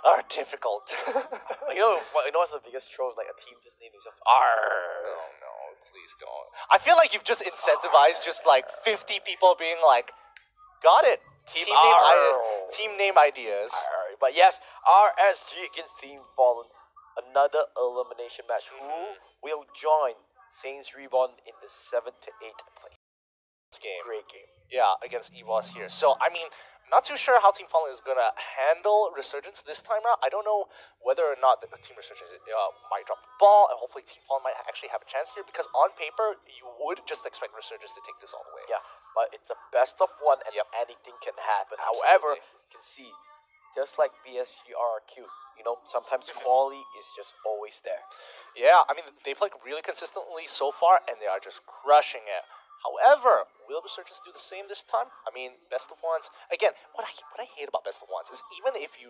are difficult. You know what's the biggest troll? Like a team just named himself R. Oh no, please don't. I feel like you've just incentivized just like 50 people being like, got it. Team name ideas. But yes, RSG against Team Fallen. Another elimination match. Who will join Saints Reborn in the 7th to 8th place? Game. Great game. Yeah, against EVOS here. So, I mean, not too sure how Team Fallen is going to handle Resurgence this time out. I don't know whether or not the Team Resurgence might drop the ball, and hopefully Team Fallen might actually have a chance here, because on paper, you would just expect Resurgence to take this all the way. Yeah, but it's a best of one, and anything can happen. Absolutely. However, you can see, just like BSGRQ, sometimes quality is just always there. Yeah, I mean, they played really consistently so far, and they are just crushing it. However, will Resurgence do the same this time? I mean, best of ones. Again, what I hate about best of ones is even if you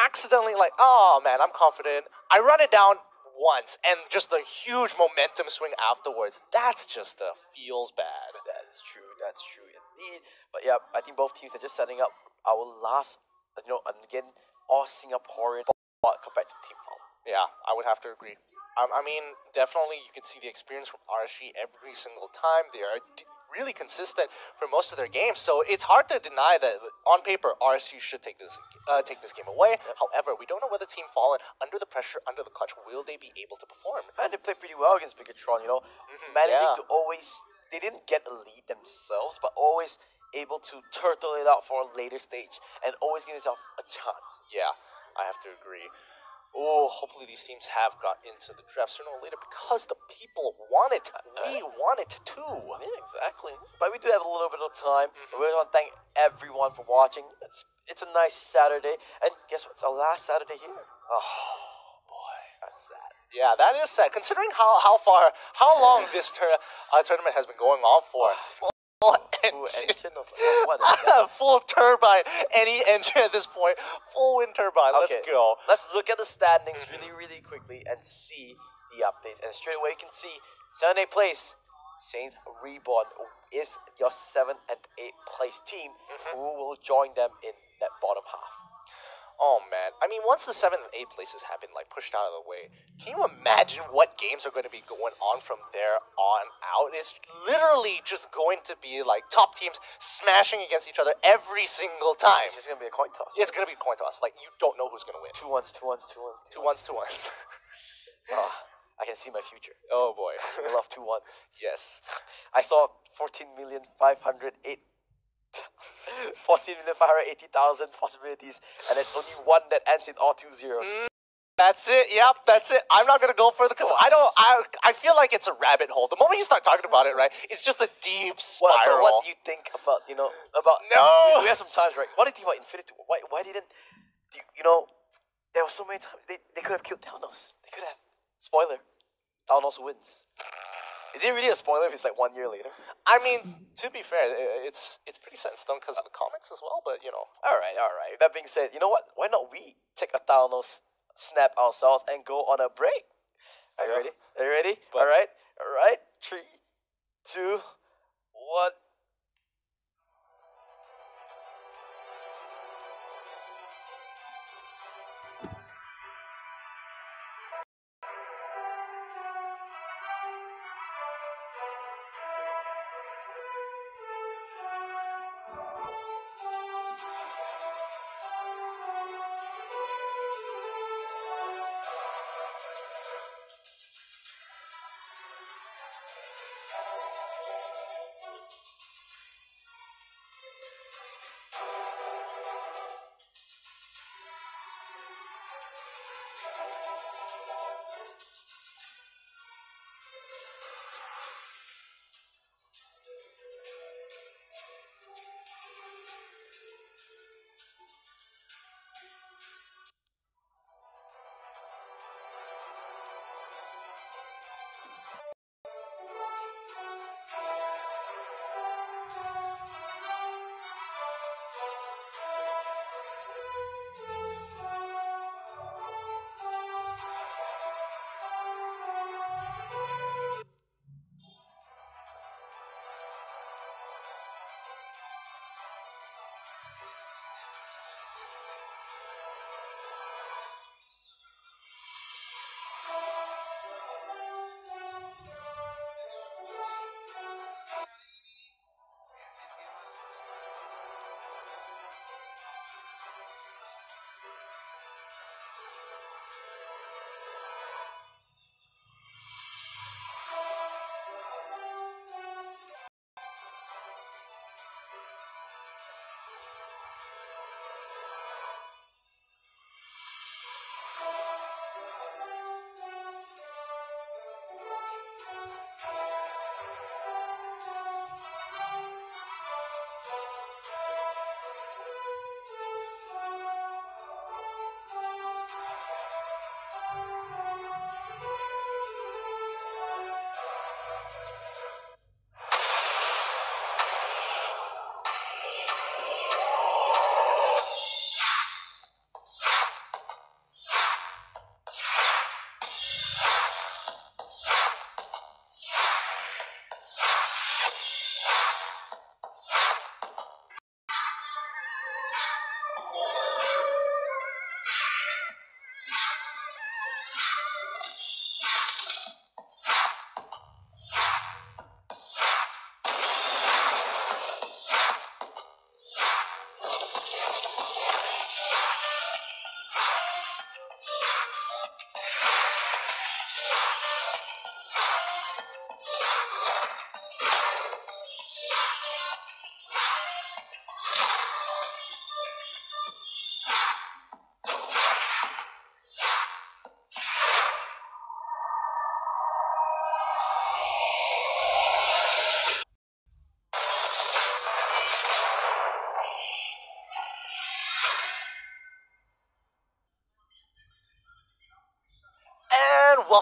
accidentally like, oh man, I'm confident, I run it down once, and just a huge momentum swing afterwards, that's just feels bad. That's true indeed. But yeah, I think both teams are just setting up our last, and again, all Singaporean compared to Team Fallen. Yeah, I would have to agree. I mean, definitely you can see the experience from RSG every single time. They are really consistent for most of their games, so it's hard to deny that on paper RSG should take this game away. However, we don't know whether Team Fallen, under the pressure, under the clutch, will they be able to perform? And they played pretty well against Bigatron, you know, managing yeah. to always, they didn't get a lead themselves, but always able to turtle it out for a later stage and always give themselves a chance. Yeah, I have to agree. Oh, hopefully these teams have got into the draft sooner or later because the people want it. We want it too. Yeah, exactly. But we do have a little bit of time. So we want to thank everyone for watching. It's a nice Saturday. And guess what? It's our last Saturday here. Oh, boy. That's sad. Yeah, that is sad. Considering how long this tournament has been going on for. Full turbine, any engine at this point. Full wind turbine. Let's go. Let's look at the standings really quickly and see the updates. And straight away you can see Sunday place. Saints Reborn is your 7th and 8th place team who will join them in that bottom half. Oh man, I mean, once the 7th and 8th places have been like pushed out of the way, can you imagine what games are going to be going on from there on out? It's literally just going to be like top teams smashing against each other every single time. It's just going to be a coin toss. It's going to be a coin toss. Like, you don't know who's going to win. 2-1s. 2-1s. Oh, I can see my future. Oh boy. I love 2-1s. Yes. I saw 14,580,000 possibilities, and there's only one that ends in all 2 zeros. That's it. Yep, that's it. I'm not gonna go further because I feel like it's a rabbit hole. The moment you start talking about it, right, it's just a deep spiral. So what do you think about No. We have some times, right? What do you think about Infinity? Why didn't there were so many times they could have killed Thanos. They could have. Spoiler. Thanos wins. Is it really a spoiler if it's like 1 year later? I mean, to be fair, it's pretty set in stone because of the comics as well, but you know. All right. That being said, you know what? Why not we take a Thanos snap ourselves and go on a break? Are you ready? Are you ready? All right. 3, 2, 1.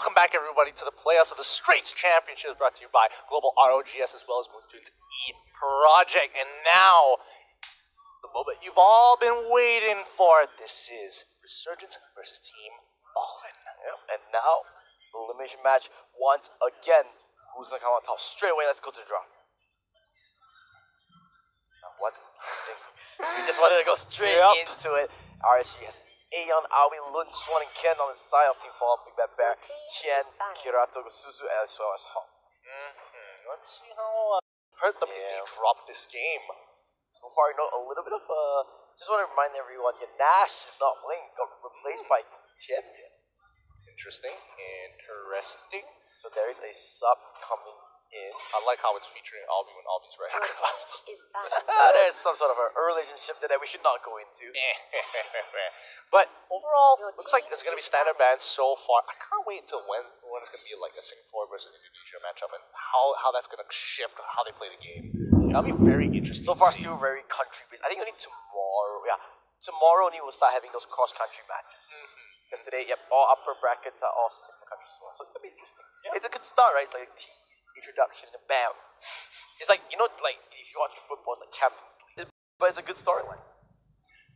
Welcome back, everybody, to the playoffs of the Straits Championships, brought to you by Global ROGS as well as Moontoon's E-Project. And now, the moment you've all been waiting for. This is Resurgence versus Team Fallen. Yep. And now, the elimination match once again. Who's gonna come on top? Straight away, let's go to the draw. What? We just wanted to go straight into it. RSG has Aeon, Aoi, Lun, Swan, and Ken on the side of Team Fallen. Big Bad Bear, Chen, Kirato, Suzu, as well as Hong. Let's see how hurt them if they drop this game. So far, a little bit of just want to remind everyone, Nash is not playing. Got replaced by Chen. Interesting. So there is a sub coming in. I like how it's featuring Albie when Albie's right. There's some sort of a relationship that we should not go into. But overall, looks like it's going to be standard band so far. I can't wait until when it's going to be like a Singapore versus Indonesia matchup and how that's going to shift how they play the game. That'll be very interesting. So far, still very country based. I think only tomorrow. Yeah, tomorrow only we'll start having those cross country matches. Because today, all upper brackets are all single country as well. So it's gonna be interesting. Yeah. It's a good start, right? It's like a tease, introduction, and bam. It's like like if you watch football, it's like Champions League. But it's a good storyline.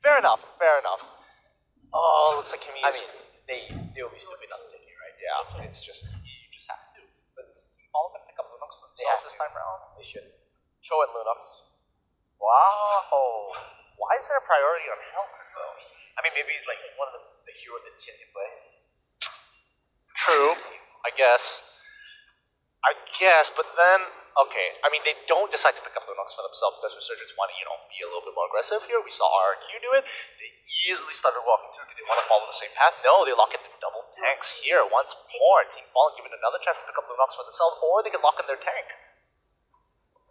Fair enough. Oh, looks like Kimmy is. I mean, they will be stupid not to take it, right? Yeah, it's just you just have to. But Fallen gonna pick up Lunox for themselves this time around. They should. Cho and Lunox. Wow. Why is there a priority on Helker though? I mean, maybe he's like one of the heroes that Chen can play. True, I guess, but then, okay, I mean, they don't decide to pick up Lunox for themselves because Resurgence want to, be a little bit more aggressive here. We saw RRQ do it. They easily started walking through. Did they want to follow the same path? No, they lock in the double tanks here once more. Team Fallen given another chance to pick up Lunox for themselves, or they can lock in their tank.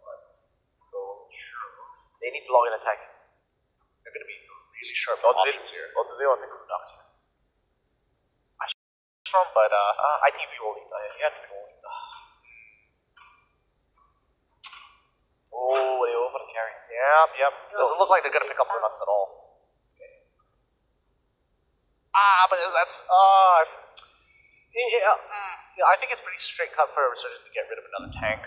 Let's go true. They need to log in a tank. They're going to be really sharp options here. Or do they want to take Lunox here? But I think we will lead. Yeah, we will lead. Oh, they over the carry. Yep. Doesn't look like they're gonna pick up Lunox at all. Okay. But that's I think it's pretty straight cut for Resurgence to get rid of another tank.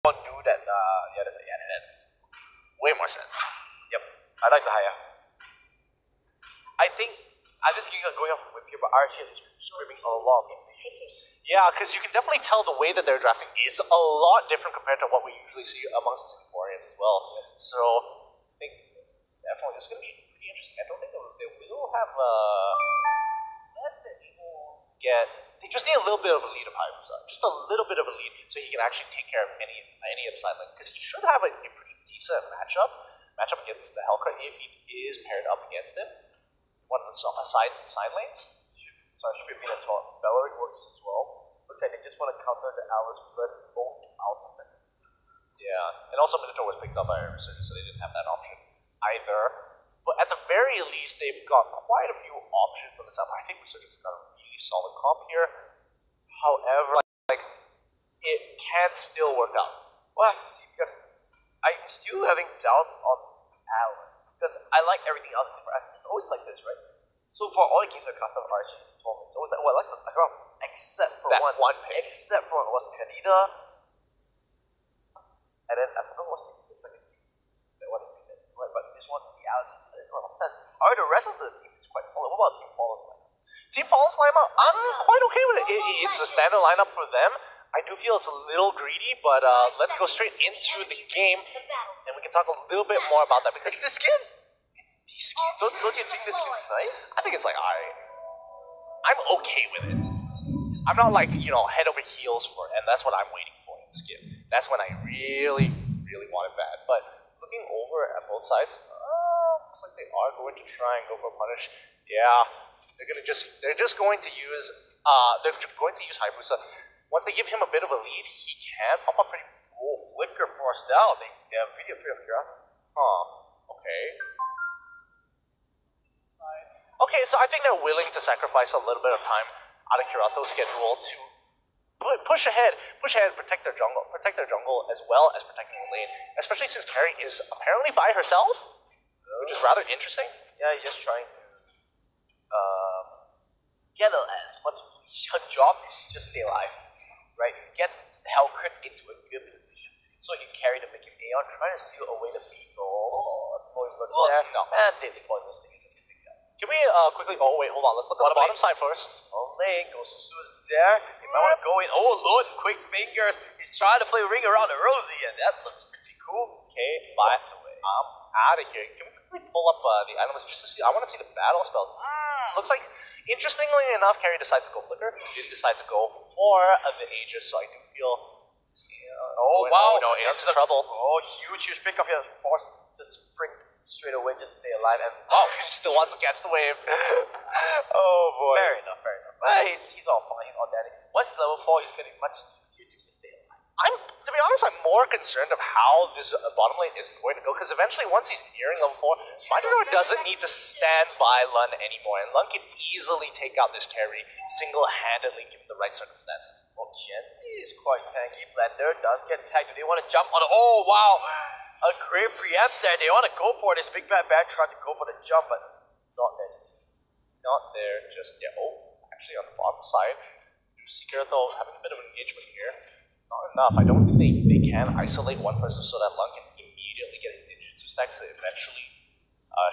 Do that the other side, that makes Way more sense. Yep, I like the higher. I think I'm just going off whip here, but RSG is screaming a lot of information. Yeah, because you can definitely tell the way that they're drafting is a lot different compared to what we usually see amongst the Singaporeans as well. So I think definitely this is going to be pretty interesting. I don't think they will have unless they're able to get. They just need a little bit of a lead of Hyperstar. Just a little bit of a lead so he can actually take care of any of the side lanes. Because he should have a pretty decent matchup against the Hellcat if he is paired up against him. One of the side lanes. So I should be a taunt. Bellery works as well. Looks like they just want to counter the Alice Blood both ultimate. Yeah. And also Minotaur was picked up by Resurgence, so they didn't have that option either. But at the very least, they've got quite a few options on the side. I think Resurgence has got a really solid comp here. However, it can still work out. We'll have to see, because I'm still having doubts on Alice. Because I like everything else for us. It's always like this, right? So far, all the games are custom RG in this tournament. It's always like, I like the draw, except for that one pick. Except for one was Kaneda. And then I forgot what's the second team. That one they did. Right, but this one, the Alice, didn't make a lot of sense. However, the rest of the team is quite solid. What about Team Fallen Slime? Team Fallen Slime, I'm quite okay with it. It's a standard lineup for them. I do feel it's a little greedy, but let's go straight into the game, and we can talk a little bit more about that because It's the skin! It's the skin. Don't you think the skin is nice? I think it's like I'm okay with it. I'm not like head over heels for it, and that's what I'm waiting for in the skin. That's when I really, really want it bad. But looking over at both sides, looks like they are going to try and go for a punish. Yeah, they're just going to use Hayabusa. Once they give him a bit of a lead, he can pop up pretty. Oh, Flicker forced out. They're really afraid of Kira. Okay. Okay, so I think they're willing to sacrifice a little bit of time out of Kirato's schedule to push ahead, protect their jungle as well as protecting the lane. Especially since Carrie is apparently by herself, which is rather interesting. Yeah, he's just trying to get as much. Her job is to just stay alive, right? Get Hellcrit into a good position so he can carry the Mickey Aeon, trying to steal away the beetle. There. No. And they poisonous thing is just a big deal. Can we quickly? Oh wait, hold on. Let's look at the bottom side first. Lane goes to Sue's there. He might want to go in. Oh Lord, quick fingers. He's trying to play ring around the Rosie, and that looks pretty cool. Okay, bye. I'm out of here. Can we quickly pull up the items just to see? I want to see the battle spell. Looks like, interestingly enough, Carrie decides to go Flicker. He didn't decide to go for the Aegis, so I do feel. Wow. No, Aeon's in trouble. Oh, huge pick off. He has forced to sprint straight away, just stay alive, and He still wants to catch the wave. Oh boy. fair enough. Well, he's all fine. He's all dandy. Once he's level 4, he's getting much easier to just stay alive. To be honest, I'm more concerned of how this bottom lane is going to go, because eventually, once he's nearing level 4, Spider doesn't need to stand by Lun anymore, and Lun can easily take out this Terry single-handedly, given the right circumstances. Well, Chen is quite tanky. Blender does get tagged. Do they want to jump on? Oh, wow! A great preempt there. They want to go for this. Big Bad Bear tried to go for the jump, but it's not there. Not there just yet. Oh, actually on the bottom side. Seeker, though, having a bit of an engagement here. Not enough. I don't think they can isolate one person so that Lun can immediately get his ninjutsu stacks to eventually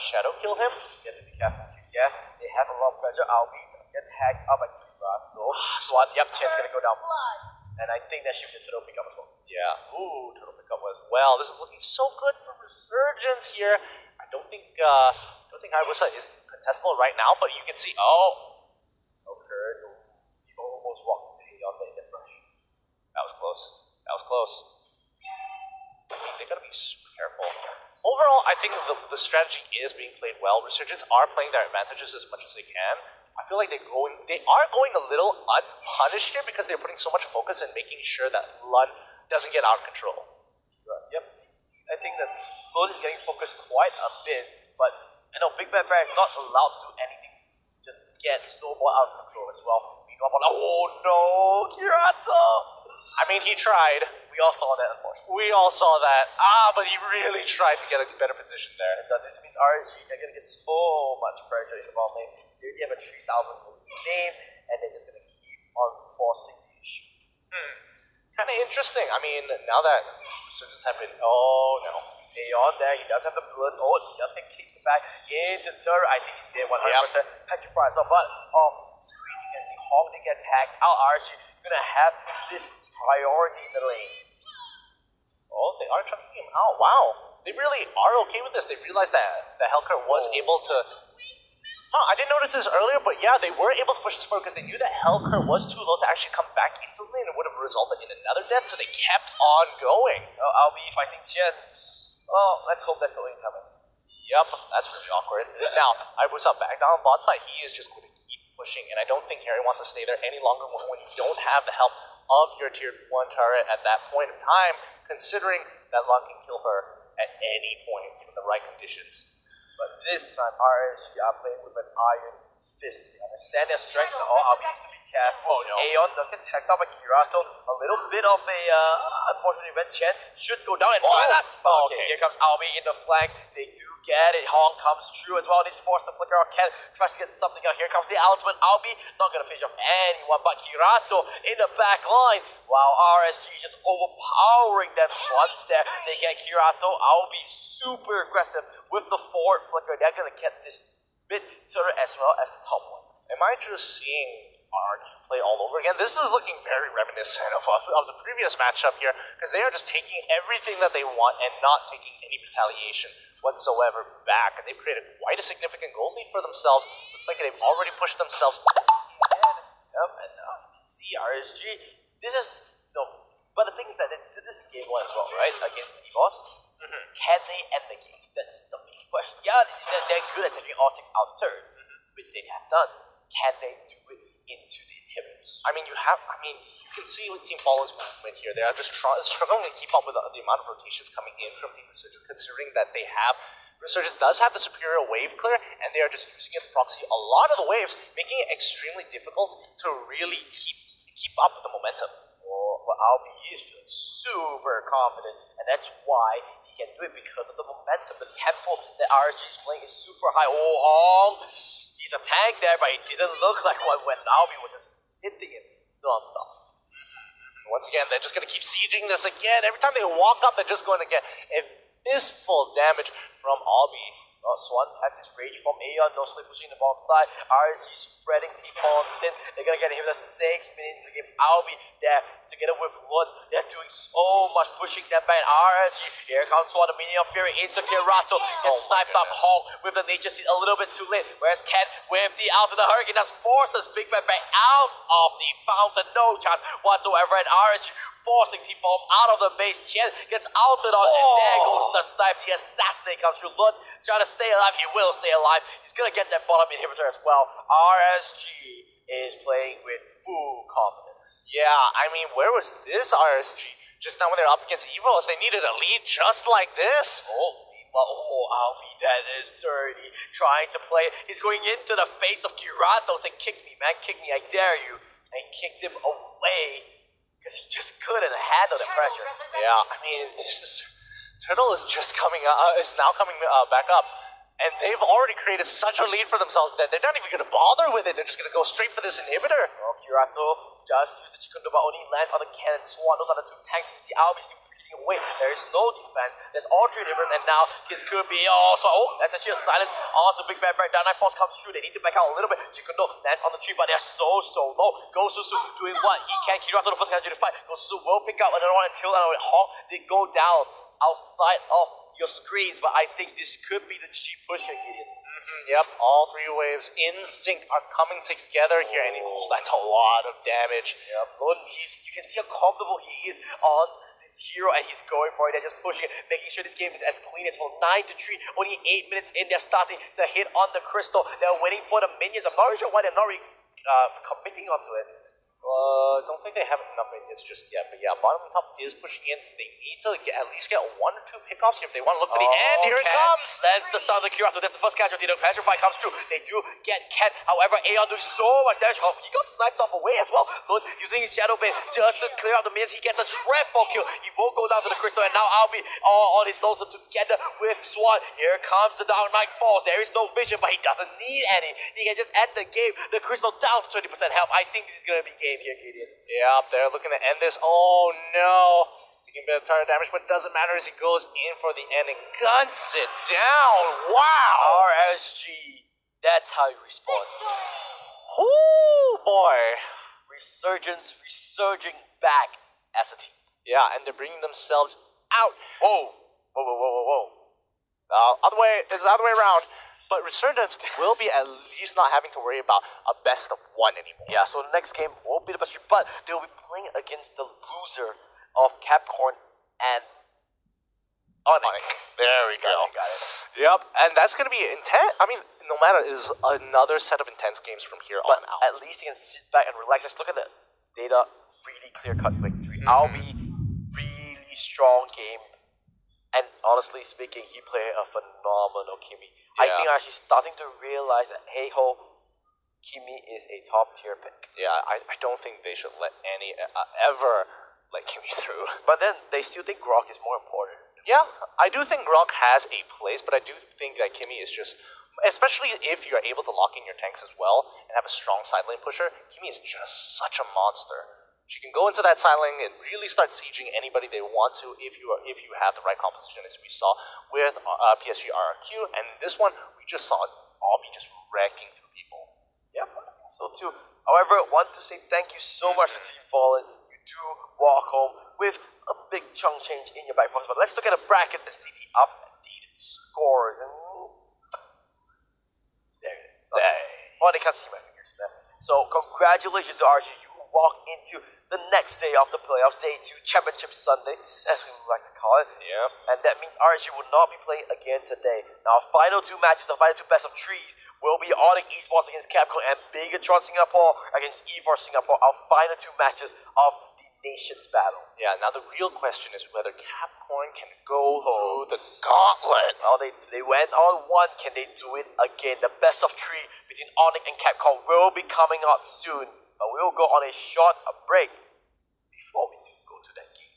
shadow kill him. You have to be careful. Yes, they have a lot of pressure. Albi does get tagged up by Kira. Swats. Yep, Chen's gonna go down. And I think that should be the turtle pickup as well. Yeah. Ooh, turtle pickup as well. This is looking so good for Resurgence here. I don't think Hayabusa is contestable right now, but you can see. Okay. He almost walked into Aeon in the brush. That was close. I mean, they gotta be super careful. Overall, I think the strategy is being played well. Resurgence are playing their advantages as much as they can. I feel like they are going a little unpunished here because they're putting so much focus in making sure that Lun doesn't get out of control. Yep. I think that Lun is getting focused quite a bit, but I know Big Bad Bear is not allowed to do anything. Just get Snowball out of control as well. Oh no, Kirato! I mean, he tried. We all saw that, unfortunately. But he really tried to get a better position there. And this means RSG, they're going to get so much pressure in the bottom lane. They already have a 3,000 name, and they're just going to keep on forcing the issue. Kind of interesting. I mean, now that Resurgence have been... Oh, no. Aeon there, he does have the blood. Oh, he does get kicked back into the turret. I think he's there 100%. Petrified as well, but off screen, you can see Hog, they get tagged out. RSG going to have this priority in the lane. Oh, they are chunking him out. Wow. They really are okay with this. They realized that the Hellcurt was able to... I didn't notice this earlier, but yeah, they were able to push this forward because they knew that Hellcurt was too low to actually come back into the lane. It would have resulted in another death, so they kept on going. I'll be fighting Chen. Well, let's hope that's the lane coming. Yep, that's really awkward. Now, Hayabusa back down on bot side. He is just going to keep pushing, and I don't think Harry wants to stay there any longer when you don't have the help of your tier 1 turret at that point in time, considering that Lun can kill her at any point given the right conditions. But this time, RSG are playing with an iron Fist. They understand their strength, but Albi needs to be careful. Oh, no. Aeon does get tagged out by Kirato. A little bit of a unfortunate event. Chen should go down and okay, here comes Albi in the flank. They do get it. Hong comes through as well. He's forced to flicker out. Ken tries to get something out. Here comes the ultimate. Albi not gonna finish off anyone but Kirato in the back line. While RSG just overpowering them once there. They get Kirato. Albi super aggressive with the forward flicker. They're gonna get this mid turret as well as the top one. Am I just seeing RQ play all over again? This is looking very reminiscent of the previous matchup here, because they are just taking everything that they want and not taking any retaliation whatsoever back. And they've created quite a significant goal lead for themselves. Looks like they've already pushed themselves Yep, and now you can see RSG. This is but the thing is that they did this game one as well, right? Against EVOS. Can they end the game? That's the big question. Yeah, they're good at taking all 6 out turns, which they have done. Can they do it into the inhibitors? You can see with Team Follow's movement here. They are just struggling to keep up with the amount of rotations coming in from Team Resurgence, considering that Resurgence does have the superior wave clear, and they are just using it to proxy a lot of the waves, making it extremely difficult to really keep up with the momentum. But Albi is feeling super confident, and that's why he can do it because of the momentum. The tempo that RSG is playing is super high. Oh, Hong! He's a tank there, but it didn't look like one when Albi was just hitting him non-stop. Once again, they're just going to keep sieging this again. Every time they walk up, they're just going to get a fistful of damage from Albi. Swan has his rage from Aeon, no split pushing the bottom side. RSG spreading people on thin. They're gonna get him the 6 minutes to give Albi there together with Lund. They're doing so much pushing them back. RSG, here comes Swan, the minion of Fury into Kirato. Gets sniped up Hong with the nature seed a little bit too late. Whereas Ken with the out of the hurricane that forces Big Bad back out of the fountain. No chance whatsoever. And RSG forcing Team Bomb out of the base. Tien gets outed on, and there goes the snipe. The assassinate comes through. Lund trying to stay alive. He will stay alive. He's gonna get that bottom inhibitor as well. RSG is playing with full confidence. Yeah, where was this RSG? Just now when they're up against EVOS, they needed a lead just like this. Albi, that is dirty. Trying to play. He's going into the face of Kirato saying, kick me, man, kick me, I dare you. And kicked him away. Because he just couldn't handle the pressure. Yeah, Turtle is just is now coming back up. And they've already created such a lead for themselves that they're not even going to bother with it. They're just going to go straight for this inhibitor. Kirato just used the Chikundo, but only land on the cannon. Swan, those are the 2 tanks. You can see Albi still freaking away. There is no defense. There's all 3 inhibitors, and now this could be that's actually a silence onto Big Bad Bright. Down 9 Force comes through. They need to back out a little bit. Chikundo lands on the tree, but they're so low. Go Susu doing what he can. Kirato the first guy to the fight. Go Susu will pick out another one until Hong did go down outside of your screens, but I think this could be the cheap push here, Gideon. Yep, all 3 waves in sync are coming together here, and that's a lot of damage. Yep, you can see how comfortable he is on this hero, and he's going for it. They're just pushing it, making sure this game is as clean as possible. 9-3, only 8 minutes in, they're starting to hit on the crystal. They're waiting for the minions. I'm not really sure why they're not really committing onto it. Don't think they have enough minions just yet, but yeah, bottom and top is pushing in. They need to at least get 1 or 2 pickoffs here if they want to look for the end. Here it comes! That's the start of the Kirato. That's the first casualty. The pressure fight comes through. They do get Ken. However, Aeon doing so much damage. He got sniped off away as well. So using his Shadow Bane just to clear out the minions. He gets a triple kill. He won't go down to the crystal, and now Albi all on his lonesome together with Swan. Here comes the Dark Knight Falls. There is no vision, but he doesn't need any. He can just end the game. The crystal down to 20% health. I think this is going to be game here, Gideon. Yeah, they're looking to end this. Oh no! Taking a bit of turret damage, but it doesn't matter as he goes in for the end and guns it down. Wow! RSG, that's how you respond. Oh boy! Resurgence, resurging back as a team. Yeah, and they're bringing themselves out. Whoa! Other way, it's the other way around. But Resurgence will be at least not having to worry about a best of 1 anymore. Yeah, so the next game won't be the best of 3, but they'll be playing against the loser of Capricorn and Onyx. There we go. Got it. Yep, and that's going to be intense. No matter, is another set of intense games from here on out. At least they can sit back and relax. Let's look at the data. Really clear-cut victory. Albi, really strong game. And honestly speaking, he played a phenomenal Kimi. Yeah. I think I'm actually starting to realize that, hey ho, Kimi is a top tier pick. Yeah, I don't think they should let any ever let Kimmy through. But then they still think Grok is more important. Yeah, I do think Grok has a place, but I do think that Kimmy is just, especially if you're able to lock in your tanks as well and have a strong side lane pusher, Kimmy is just such a monster. She can go into that side lane and really start sieging anybody they want to if you have the right composition, as we saw with PSG RRQ, and this one we just saw Obby just wrecking through people. Yeah, so too. However, want to say thank you so much to Team Fallen. You do walk home with a big chunk change in your back pocket. But let's look at the brackets and see the updated scores. And there it is. Oh, they can't see my fingers there. So congratulations to RG. You walk into the next day of the playoffs, day 2, Championship Sunday, as we would like to call it. Yeah. And that means RG will not be playing again today. Now, our final 2 matches, the final 2 best of 3s, will be Onyx Esports against Capcom and Bagikan Singapore against Evo Singapore, our final 2 matches of the Nations Battle. Yeah, now the real question is whether Capcorn can go through the gauntlet. Well, they went on 1. Can they do it again? The best of 3 between Onyx and Capcom will be coming out soon. But we will go on a short break before we do go to that game.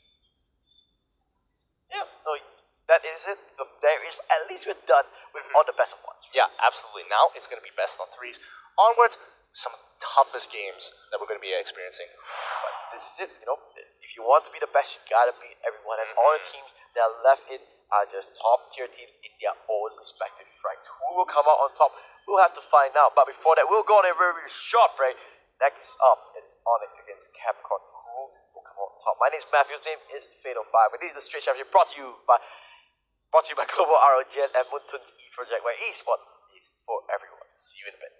Yeah, so that is it. So there is, at least we're done with all the best of 1s. Yeah, absolutely. Now it's going to be best on 3s. Onwards, some of the toughest games that we're going to be experiencing. But this is it, you know. If you want to be the best, you gotta beat everyone. And all the teams that are left in are just top tier teams in their own respective ranks. Who will come out on top? We'll have to find out. But before that, we'll go on a very, very short break. Next up, it's Onyx against Capcom. Who will come out on top? My name is Matthew. His name is Fatal5. And this is the Straight Championship brought to you by Global ROGS and Muntun's E-Project, where esports is for everyone. See you in a bit.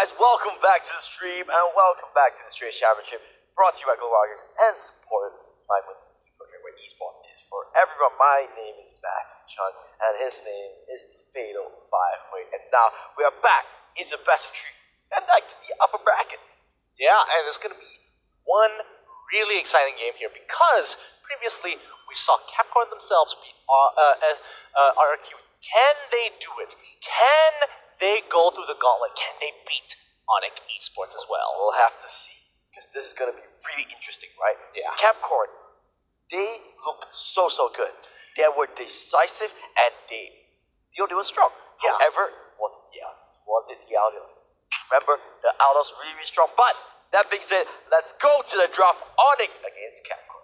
guys? Welcome back to the stream and welcome back to the Street Championship, brought to you by Global Augers and supported by where esports is for everyone. My name is Bagikan and his name is the Fatal 5-Way. And now we are back into the best of 3 and back to the upper bracket. Yeah, and there's going to be one really exciting game here because previously we saw Capcom themselves beat RRQ. Can they do it? Can they go through the gauntlet? Can they beat Onyx Esports as well? We'll have to see, because this is going to be really interesting, right? Yeah. Capcom, they look so good. They were decisive and they were strong. Yeah. However, was it the Aldos? Remember, the Aldos really strong. But that being said, let's go to the draft. Onyx against Capcom.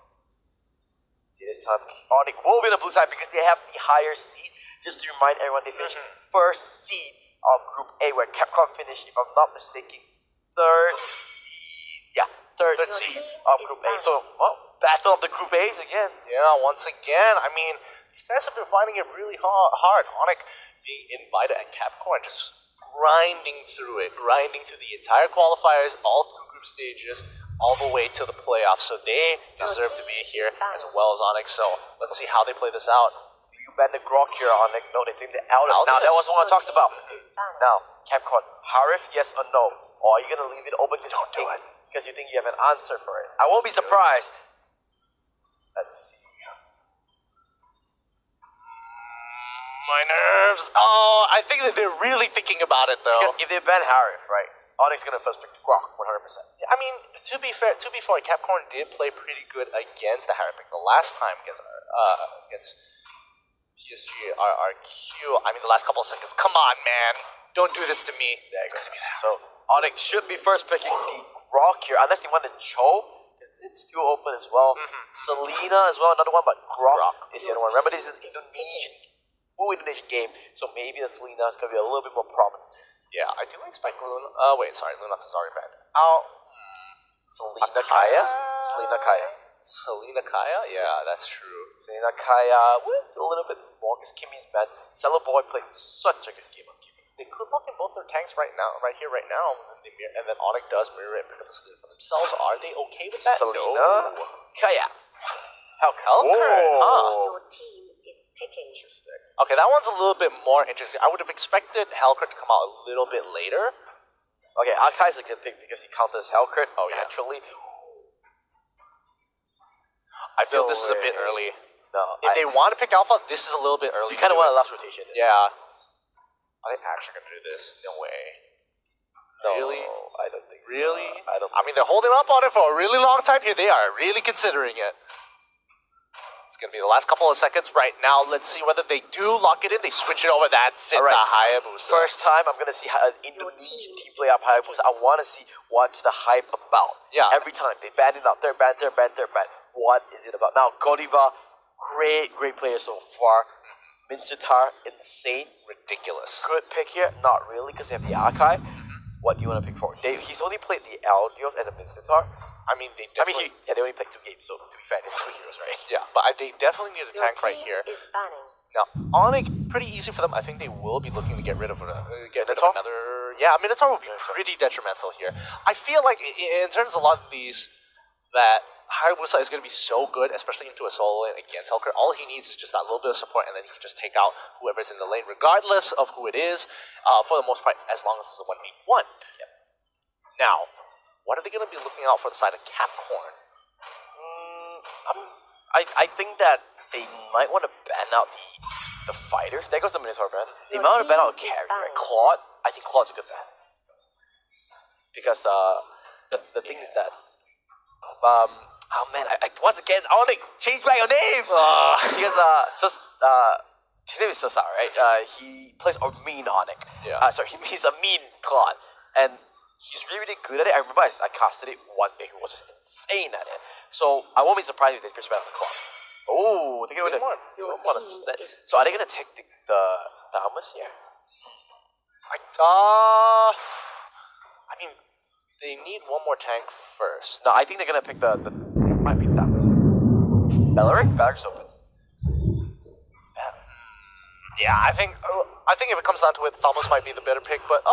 See, this time Onyx will be on the blue side because they have the higher seed. Just to remind everyone, they finished first seed of Group A, where Capcom finished, if I'm not mistaken, third seed of Group A. So, battle of the Group A's again. Yeah, once again, I mean, these guys have been finding it really hard. Onyx being invited at Capcom and just grinding through the entire qualifiers, all through group stages, all the way to the playoffs. So they deserve to be here as well as Onyx. So let's see how they play this out. You ban the Grok here, Onyx. No, they think the Aldos. Now, that was the one I talked about. Now, Capcom, Harif, yes or no? Or are you going to leave it open because you think you have an answer for it? I won't be surprised. Let's see. My nerves. Oh, I think that they're really thinking about it though. Because if they ban Harif, right, Onyx going to first pick Grok 100%. I mean, to be fair, Capcom did play pretty good against the Harry pick the last time against PSG RRQ. I mean, the last couple of seconds. Come on, man. Don't do this to me. Yeah, exactly. So, Onyx should be first picking the Grok here, unless they want the Cho. It's still open as well. Selena as well, another one, but Grok is the other one. Remember, this is an full Indonesian game, so maybe the Selena is going to be a little bit more prominent. Yeah, I do expect Lunox is already banned. Selena Kaya? Selena Kaya? Yeah, that's true. Selena Kaya, it's a little bit more because Kimmy's banned. Cello Boy played such a good game on Kimmy. They could lock in both their tanks right here, right now, and then Onyx does mirror it and pick up the Selena for themselves. Are they okay with that? Selena Kaya. Hellcurt, Your team is picking. Interesting. Okay, that one's a little bit more interesting. I would have expected Hellcurt to come out a little bit later. Okay, Akai's a good pick because he counters Hellcurt naturally. I feel this is a bit early. No. If they want to pick Alpha, this is a little bit early. You kind of want a last rotation. Yeah. Are they actually going to do this? No way. No, really? I don't think so. Really? I mean, they're holding up on it for a really long time here. They are really considering it. It's going to be the last couple of seconds right now. Let's see whether they do lock it in. They switch it over. That's it, the Hayabusa. First time I'm going to see an Indonesian team play up Hayabusa. I want to see what's the hype about. Yeah. Every time. They ban it out. Third ban. What is it about? Now, Godiva, great player so far. Minchitar, insane. Ridiculous. Good pick here. Not really, because they have the Akai. What do you want to pick for? He's only played the Aldios and the Minchitar. I mean, they definitely... they only played 2 games, so to be fair, it's 2 heroes, right? Yeah, but they definitely need a Your tank right team here. is banning. Now, Onyx, pretty easy for them. I think they will be looking to get rid of another... Yeah, Minotaur will be pretty detrimental here. I feel like in terms of a lot of these, that Hayabusa is going to be so good, especially into a solo lane against Hellcurt. All he needs is just that little bit of support, and then he can just take out whoever's in the lane, regardless of who it is, for the most part, as long as it's a 1v1. Yep. Now, what are they going to be looking out for the side of Capcorn? I think that they might want to ban out the fighters. There goes the Minotaur ban. They might want to ban out a carry, right? Claude. I think Claude's a good ban. Because the thing is that oh man, I once again I want to change back your names because his name is Sasa, right? He plays a mean Onyx. Yeah. Sorry, he's a mean Claude, and he's really good at it. I remember I casted it once, and he was just insane at it. So I won't be surprised if they just ban the Claude. Oh, they're gonna So are they gonna take the Almas here? I mean, they need one more tank first. No, I think they're gonna pick the might be that one. Bellaric's open. Yeah, I think I think if it comes down to it, Thamos might be the better pick, but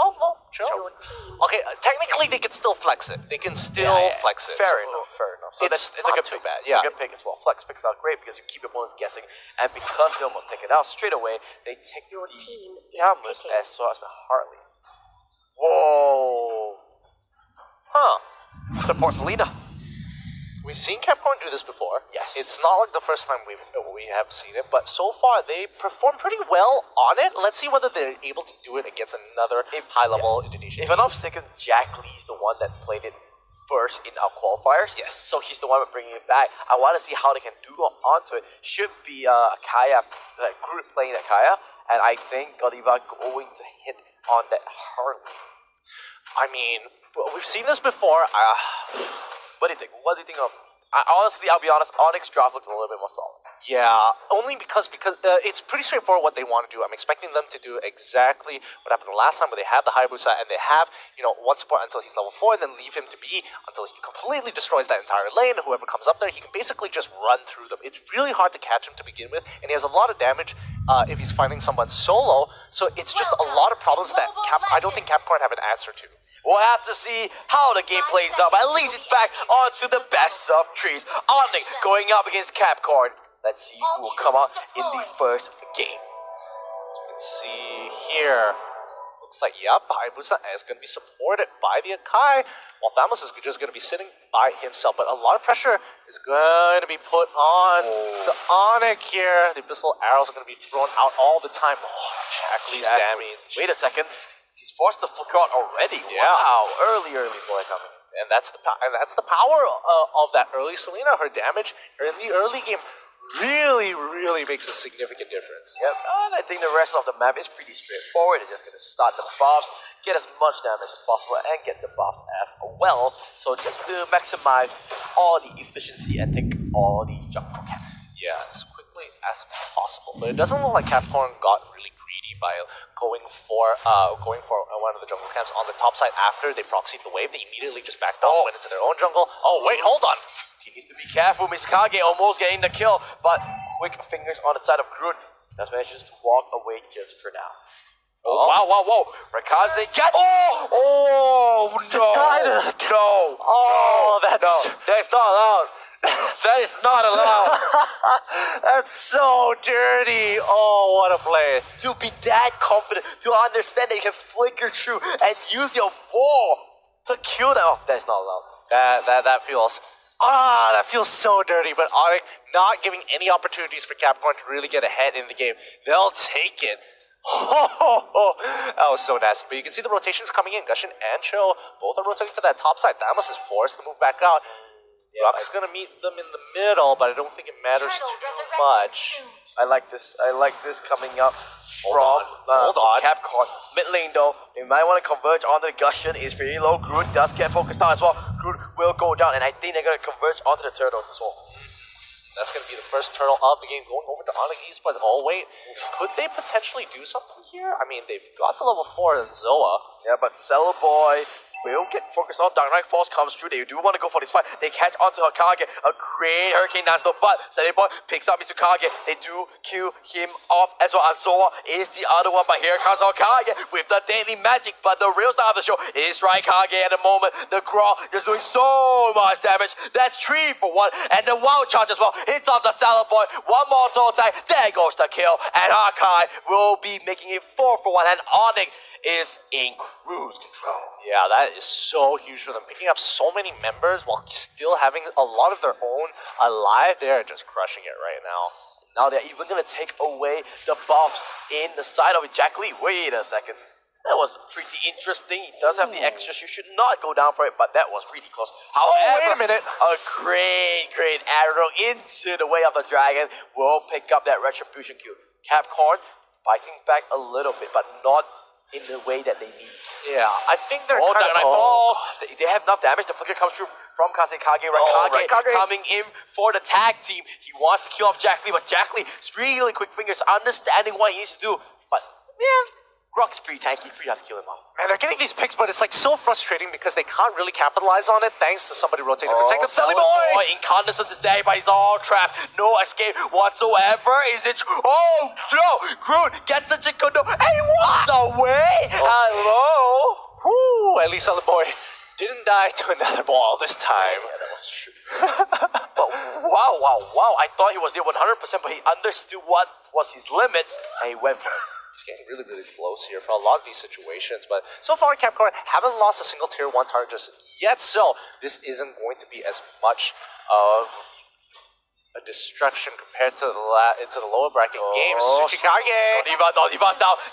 chill. Your team Okay, technically they can still flex it. They can still flex it. Fair so enough, fair enough. So it's it's a not good too pick. bad, It's yeah. a good pick as well. Flex picks out great because you keep your opponents guessing, and because they almost take it out straight away, they take Your the team is Yamas picking. as well as the Harley. Whoa! Huh. Support Selena. We've seen Capcorn do this before. Yes. It's not like the first time we have seen it, but so far they perform pretty well on it. Let's see whether they're able to do it against another high-level Indonesian If team. I'm not mistaken, Jack Lee's the one that played it first in our qualifiers. Yes. So he's the one bringing it back. I want to see how they can do onto it. Should be Kaya, Groot playing Kaya, and I think Godiva going to hit on that Harley. I mean, we've seen this before. What do you think? What do you think of? Honestly, I'll be honest. Onyx draft looked a little bit more solid. Yeah, only because it's pretty straightforward what they want to do. I'm expecting them to do exactly what happened the last time, where they have the Hayabusa and they have one support until he's level 4, and then leave him to be until he completely destroys that entire lane. Whoever comes up there, he can basically just run through them. It's really hard to catch him to begin with, and he has a lot of damage if he's fighting someone solo. So it's just a lot of problems that I don't think Capcorn have an answer to. We'll have to see how the game plays out. But at least it's back onto the best of trees. Onyx going up against Capcorn. Let's see who will come out in the first game. As you can see here, looks like, Hayabusa is going to be supported by the Akai, while Thamos is just going to be sitting by himself. But a lot of pressure is going to be put on to Onyx here. The Abyssal arrows are going to be thrown out all the time. Jack Lee's damage. Wait a second. He's forced to flicker out already. Yeah. Wow, early boy coming. And that's the power of that early Selena. Her damage in the early game really makes a significant difference. Yep, and I think the rest of the map is pretty straightforward. They're just going to start the buffs, get as much damage as possible, and get the buffs as well. So just to maximize all the efficiency and take all the jungle camps. Yeah, as quickly as possible. But it doesn't look like Capcorn got really greedy by going for one of the jungle camps on the top side after they proxied the wave. They immediately just backed off, went into their own jungle. Oh wait, hold on. He needs to be careful. Mizukage almost getting the kill, but quick fingers on the side of Groot. Just manages to walk away just for now. Oh, wow. Rakaze got. Oh, no. No. Oh, That's not allowed. That is not allowed. That's so dirty. Oh, what a play. To be that confident, to understand that you can flicker through and use your wall to kill them. Oh, that's not allowed. That feels so dirty, but Onyx not giving any opportunities for Capcorn to really get ahead in the game. They'll take it. That was so nasty. But you can see the rotations coming in. Gushin and Cho both are rotating to that top side. Thamos is forced to move back out. Rock's gonna meet them in the middle, but I don't think it matters too much. I like this coming up Hold from on. Capcorn. Mid lane though, they might want to converge onto the Gushin. It's pretty low. Groot does get focused on as well. Groot will go down, and I think they're gonna converge onto the turtle as well. That's gonna be the first turtle of the game going over to Onyx Esports. Oh wait, could they potentially do something here? I mean, they've got the level 4 in Zoa. Yeah, but Cellar Boy will get focused on. Dark Knight Force comes through. They do want to go for this fight. They catch onto Hokage. A great Hurricane dance though, but Cellar Boy picks up Mizukage. They do kill him off as well. Azoa is the other one, but here comes Hokage with the daily magic. But the real star of the show is Raikage at the moment. The Graw is doing so much damage. That's 3 for 1. And the Wild Charge as well. It's on the Cellar Boy. One more auto attack. There goes the kill. And Hokage will be making it 4 for 1. And Onyx is in cruise control. Yeah, that is so huge for them. Picking up so many members while still having a lot of their own alive. They're just crushing it right now. Now they're even going to take away the buffs in the side of it. Jack Lee, wait a second. That was pretty interesting. He does have the extras. You should not go down for it, but that was really close. However, wait a minute. A great arrow into the way of the dragon will pick up that retribution Q. Capcorn fighting back a little bit, but not in the way that they need. Yeah, I think they're Dark kind Knight of... falls. They have enough damage. The flicker comes through from Kazekage. Raikage coming in for the tag team. He wants to kill off Jack Lee, but Jack Lee is really quick fingers, understanding what he needs to do. But, man, Grok's pretty tanky, pretty hard to kill him off. Man, they're getting these picks, but it's like so frustrating because they can't really capitalize on it thanks to somebody rotating to protect them. Sally Boy! Incandescence is there, but he's all trapped. No escape whatsoever. Is it? Oh no! Groot gets the Chikundo and he walks away. Hello. Woo! At least Sally Boy didn't die to another ball this time. Yeah, that was true. But wow! I thought he was there 100%, but he understood what was his limits and he went for it. He's getting really, really close here for a lot of these situations, but so far Capcom haven't lost a single tier 1 target just yet, so this isn't going to be as much of a destruction compared to the lower bracket games. Tsuchikage!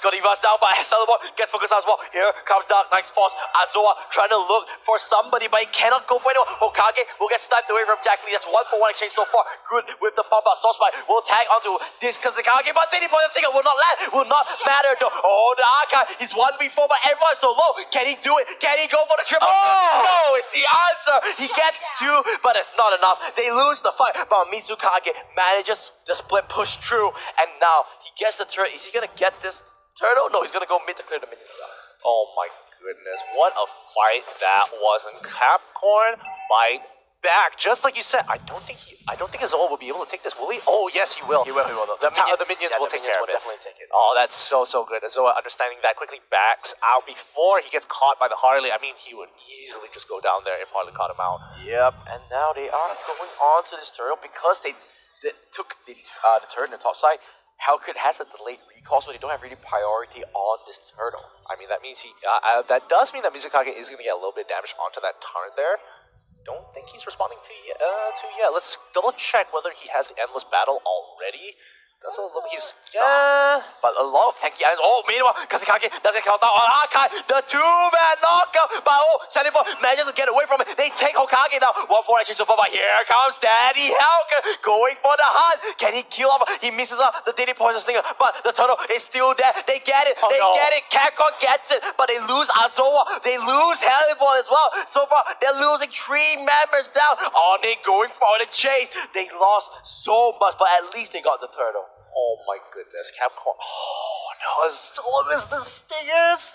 Got Eva's down, but Celeborn gets focused as well. Here comes Dark Knight's Force. Azoa trying to look for somebody, but he cannot go for anyone. Hokage will get sniped away from Jack Lee. That's 1-for-1 exchange so far. Good with the pump out. Soulspike will tag onto this Kazekage, but Diddy Point stinger will not land. Will not matter though. Oh, the Archive. He's 1v4, but everyone's so low. Can he do it? Can he go for the triple? Oh! No, it's the answer. He gets 2, but it's not enough. They lose the fight, but Mizukage manages the split push through, and now he gets the turret. Is he gonna get this turtle? No, he's gonna go mid to clear the minions out. Oh my goodness, what a fight that was, and Capcorn fight back. Just like you said, I don't think Azoa will be able to take this, will he? Oh yes, he will. He will. The minions will take care of it. Definitely take it. Oh, that's so good. Azoa understanding that quickly backs out before he gets caught by the Harley. I mean, he would easily just go down there if Harley caught him out. Yep, and now they are going on to this turtle because they took the turret in the top side. Hellcat has a delayed recall, so they don't have really priority on this turtle. I mean, that means that does mean that Mizukage is going to get a little bit of damage onto that turret there. Don't think he's responding to yet. Let's double check whether he has the endless battle already. That's a little, but a lot of tanky items. Oh, meanwhile, Kazekage doesn't count out on Archive. The 2-man knockout. But Sanibor manages to get away from it. They take Hokage now. 1-4 exchange so far, but here comes Daddy Helker going for the hunt. Can he kill off? He misses out the Daily Poison Slinger, but the turtle is still there. They get it. Get it. Capcom gets it, but they lose Azoa. They lose Helliball as well. So far, they're losing 3 members down. Are they going for the chase? They lost so much, but at least they got the turtle. Oh my goodness, Capcom. Oh no, Azoa missed the stingers.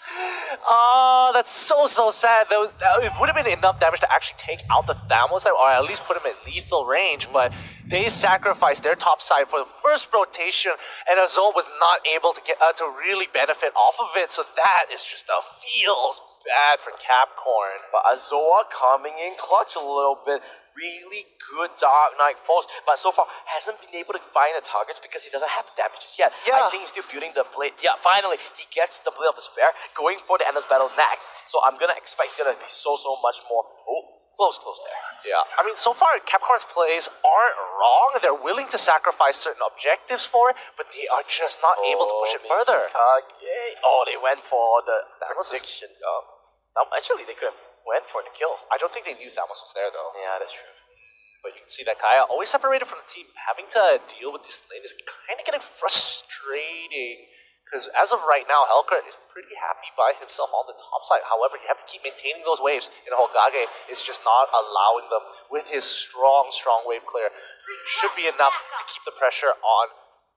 Oh, that's so sad. It would have been enough damage to actually take out the Thamos, or at least put him at lethal range, but they sacrificed their top side for the first rotation, and Azoa was not able to get to really benefit off of it, so that is just feels bad for Capcorn. But Azoa coming in clutch a little bit. Really good Dark Knight Force, but so far hasn't been able to find the targets because he doesn't have the damages yet. Yeah. I think he's still building the blade. Yeah, finally, he gets the Blade of Despair, going for the Endless Battle next. So I'm gonna expect it's gonna be so much more. Oh, close there. Yeah, I mean, so far, Capcorn's plays aren't wrong. They're willing to sacrifice certain objectives for it, but they are just not able to push it further. Oh, they went for the prediction. Actually, they could have went for the kill. I don't think they knew Thamos was there, though. Yeah, that's true. But you can see that Kaya, always separated from the team, having to deal with this lane is kind of getting frustrating. Because as of right now, Hellcat is pretty happy by himself on the top side. However, you have to keep maintaining those waves, and Hokage is just not allowing them with his strong wave clear. Should be enough to keep the pressure on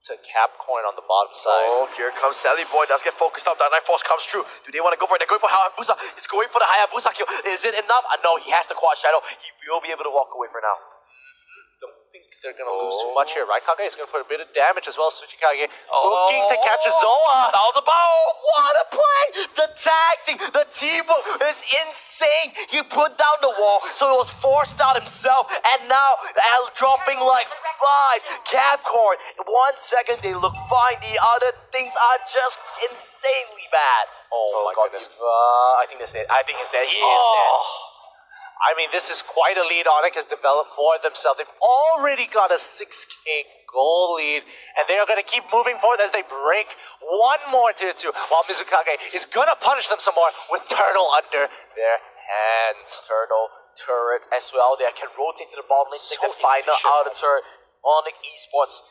to Capcorn on the bottom side. Oh, here comes Sally Boy. Does get focused up. Dark Knight Force comes true. Do they want to go for it? They're going for Hayabusa. He's going for the Hayabusa kill. Is it enough? No, he has the quad shadow. He will be able to walk away for now. Don't think they're going to lose too much here. Raikage is going to put a bit of damage as well. Tsuchikage looking to catch Azoa. That was a bow. What a play. The tag team, the teamwork is insane. He put down the wall, so he was forced out himself. And now, dropping like flies. Capcorn, in 1 second they look fine. The other things are just insanely bad. Oh my goodness. I think that's dead. I think he's dead. He is dead. I mean, this is quite a lead Onyx has developed for themselves. They've already got a 6k goal lead, and they are going to keep moving forward as they break one more tier 2, while Mizukage is going to punish them some more with Turtle under their hands. Turtle, turret as well. They can rotate to the bottom lane, take the final out of the turret. Onyx Esports,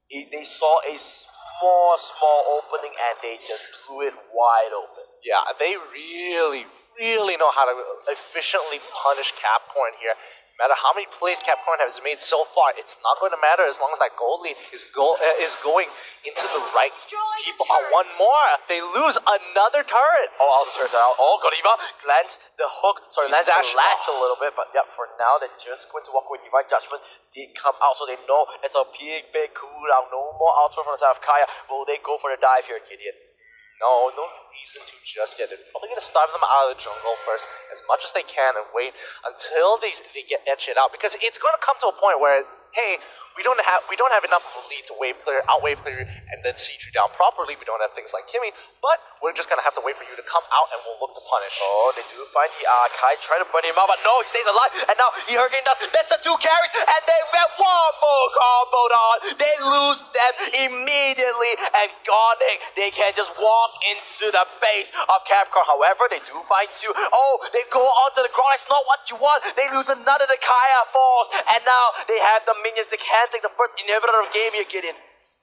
they saw a small opening, and they just blew it wide open. Yeah, they really know how to efficiently punish Capcorn here. No matter how many plays Capcom has made so far, it's not going to matter as long as that gold lead is going into the right. Keep on one more. They lose another turret. Oh, all the turrets are out. Oh, Godiva lands the hook. Sorry, lands the latch a little bit. But yeah, for now, they're just going to walk away. Divine Judgment did come out, so they know it's a big cooldown. No more outsword from the side of Kaya. Will they go for the dive here, Gideon? No reason to just yet. They're probably going to starve them out of the jungle first as much as they can and wait until they get that shit out, because it's going to come to a point where, hey, we don't have enough of a lead to out wave clear, and then siege you down properly. We don't have things like Kimmy, but we're just going to have to wait for you to come out, and we'll look to punish. Oh, they do find the Kai trying to burn him out, but no, he stays alive, and now he Hurricane Dust. That's the 2 carries, and they get one more combo on. They lose them immediately, and Gonic, they can just walk into the base of Capcom. However, they do find 2. Oh, they go onto the ground. It's not what you want. They lose another. The Kaya falls, and now they have the minions. They can take the first inhibitor of the game here, Gideon.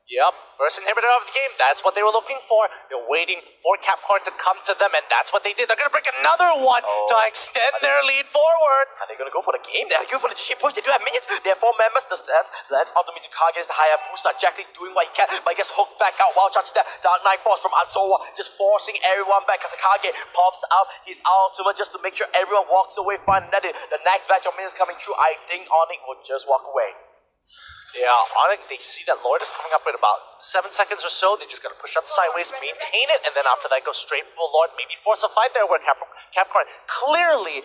Yep, first inhibitor of the game. That's what they were looking for. They're waiting for Capcom to come to them, and that's what they did. They're going to break another one to extend their lead forward. Are they going to go for the game? They're going for the GG push. They do have minions. They have 4 members. The Lance Ultimate Tsukage is the higher booster. Jack Lee doing what he can, but he gets hooked back out. While charging that Dark Knight Force from Azoa, just forcing everyone back. Kasakage pops out his ultimate just to make sure everyone walks away fine. The next batch of minions coming through, I think Onyx will just walk away. Yeah, Onyx, they see that Lord is coming up in about 7 seconds or so. They're just going to push up sideways, maintain it, and then after that go straight for Lord. Maybe force a fight there where Capcom clearly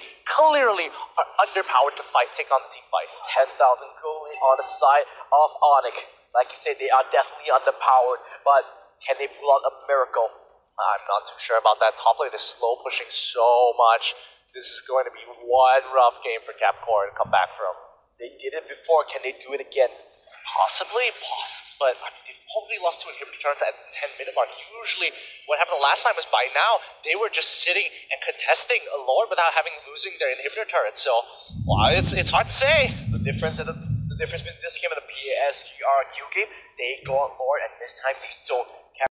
are underpowered to take on the team fight. 10,000 gold on the side of Onyx. Like you said, they are definitely underpowered, but can they pull out a miracle? I'm not too sure about that. Top lane is slow pushing so much. This is going to be one rough game for Capcom to come back from. They did it before. Can they do it again? Possibly, but I mean, they've probably lost 2 inhibitor turns at the 10-minute mark. Usually, what happened the last time was by now, they were just sitting and contesting a Lord without losing their inhibitor turret. So, well, it's hard to say. The difference between this game and the PSGRQ game, they go on Lord, and this time they don't.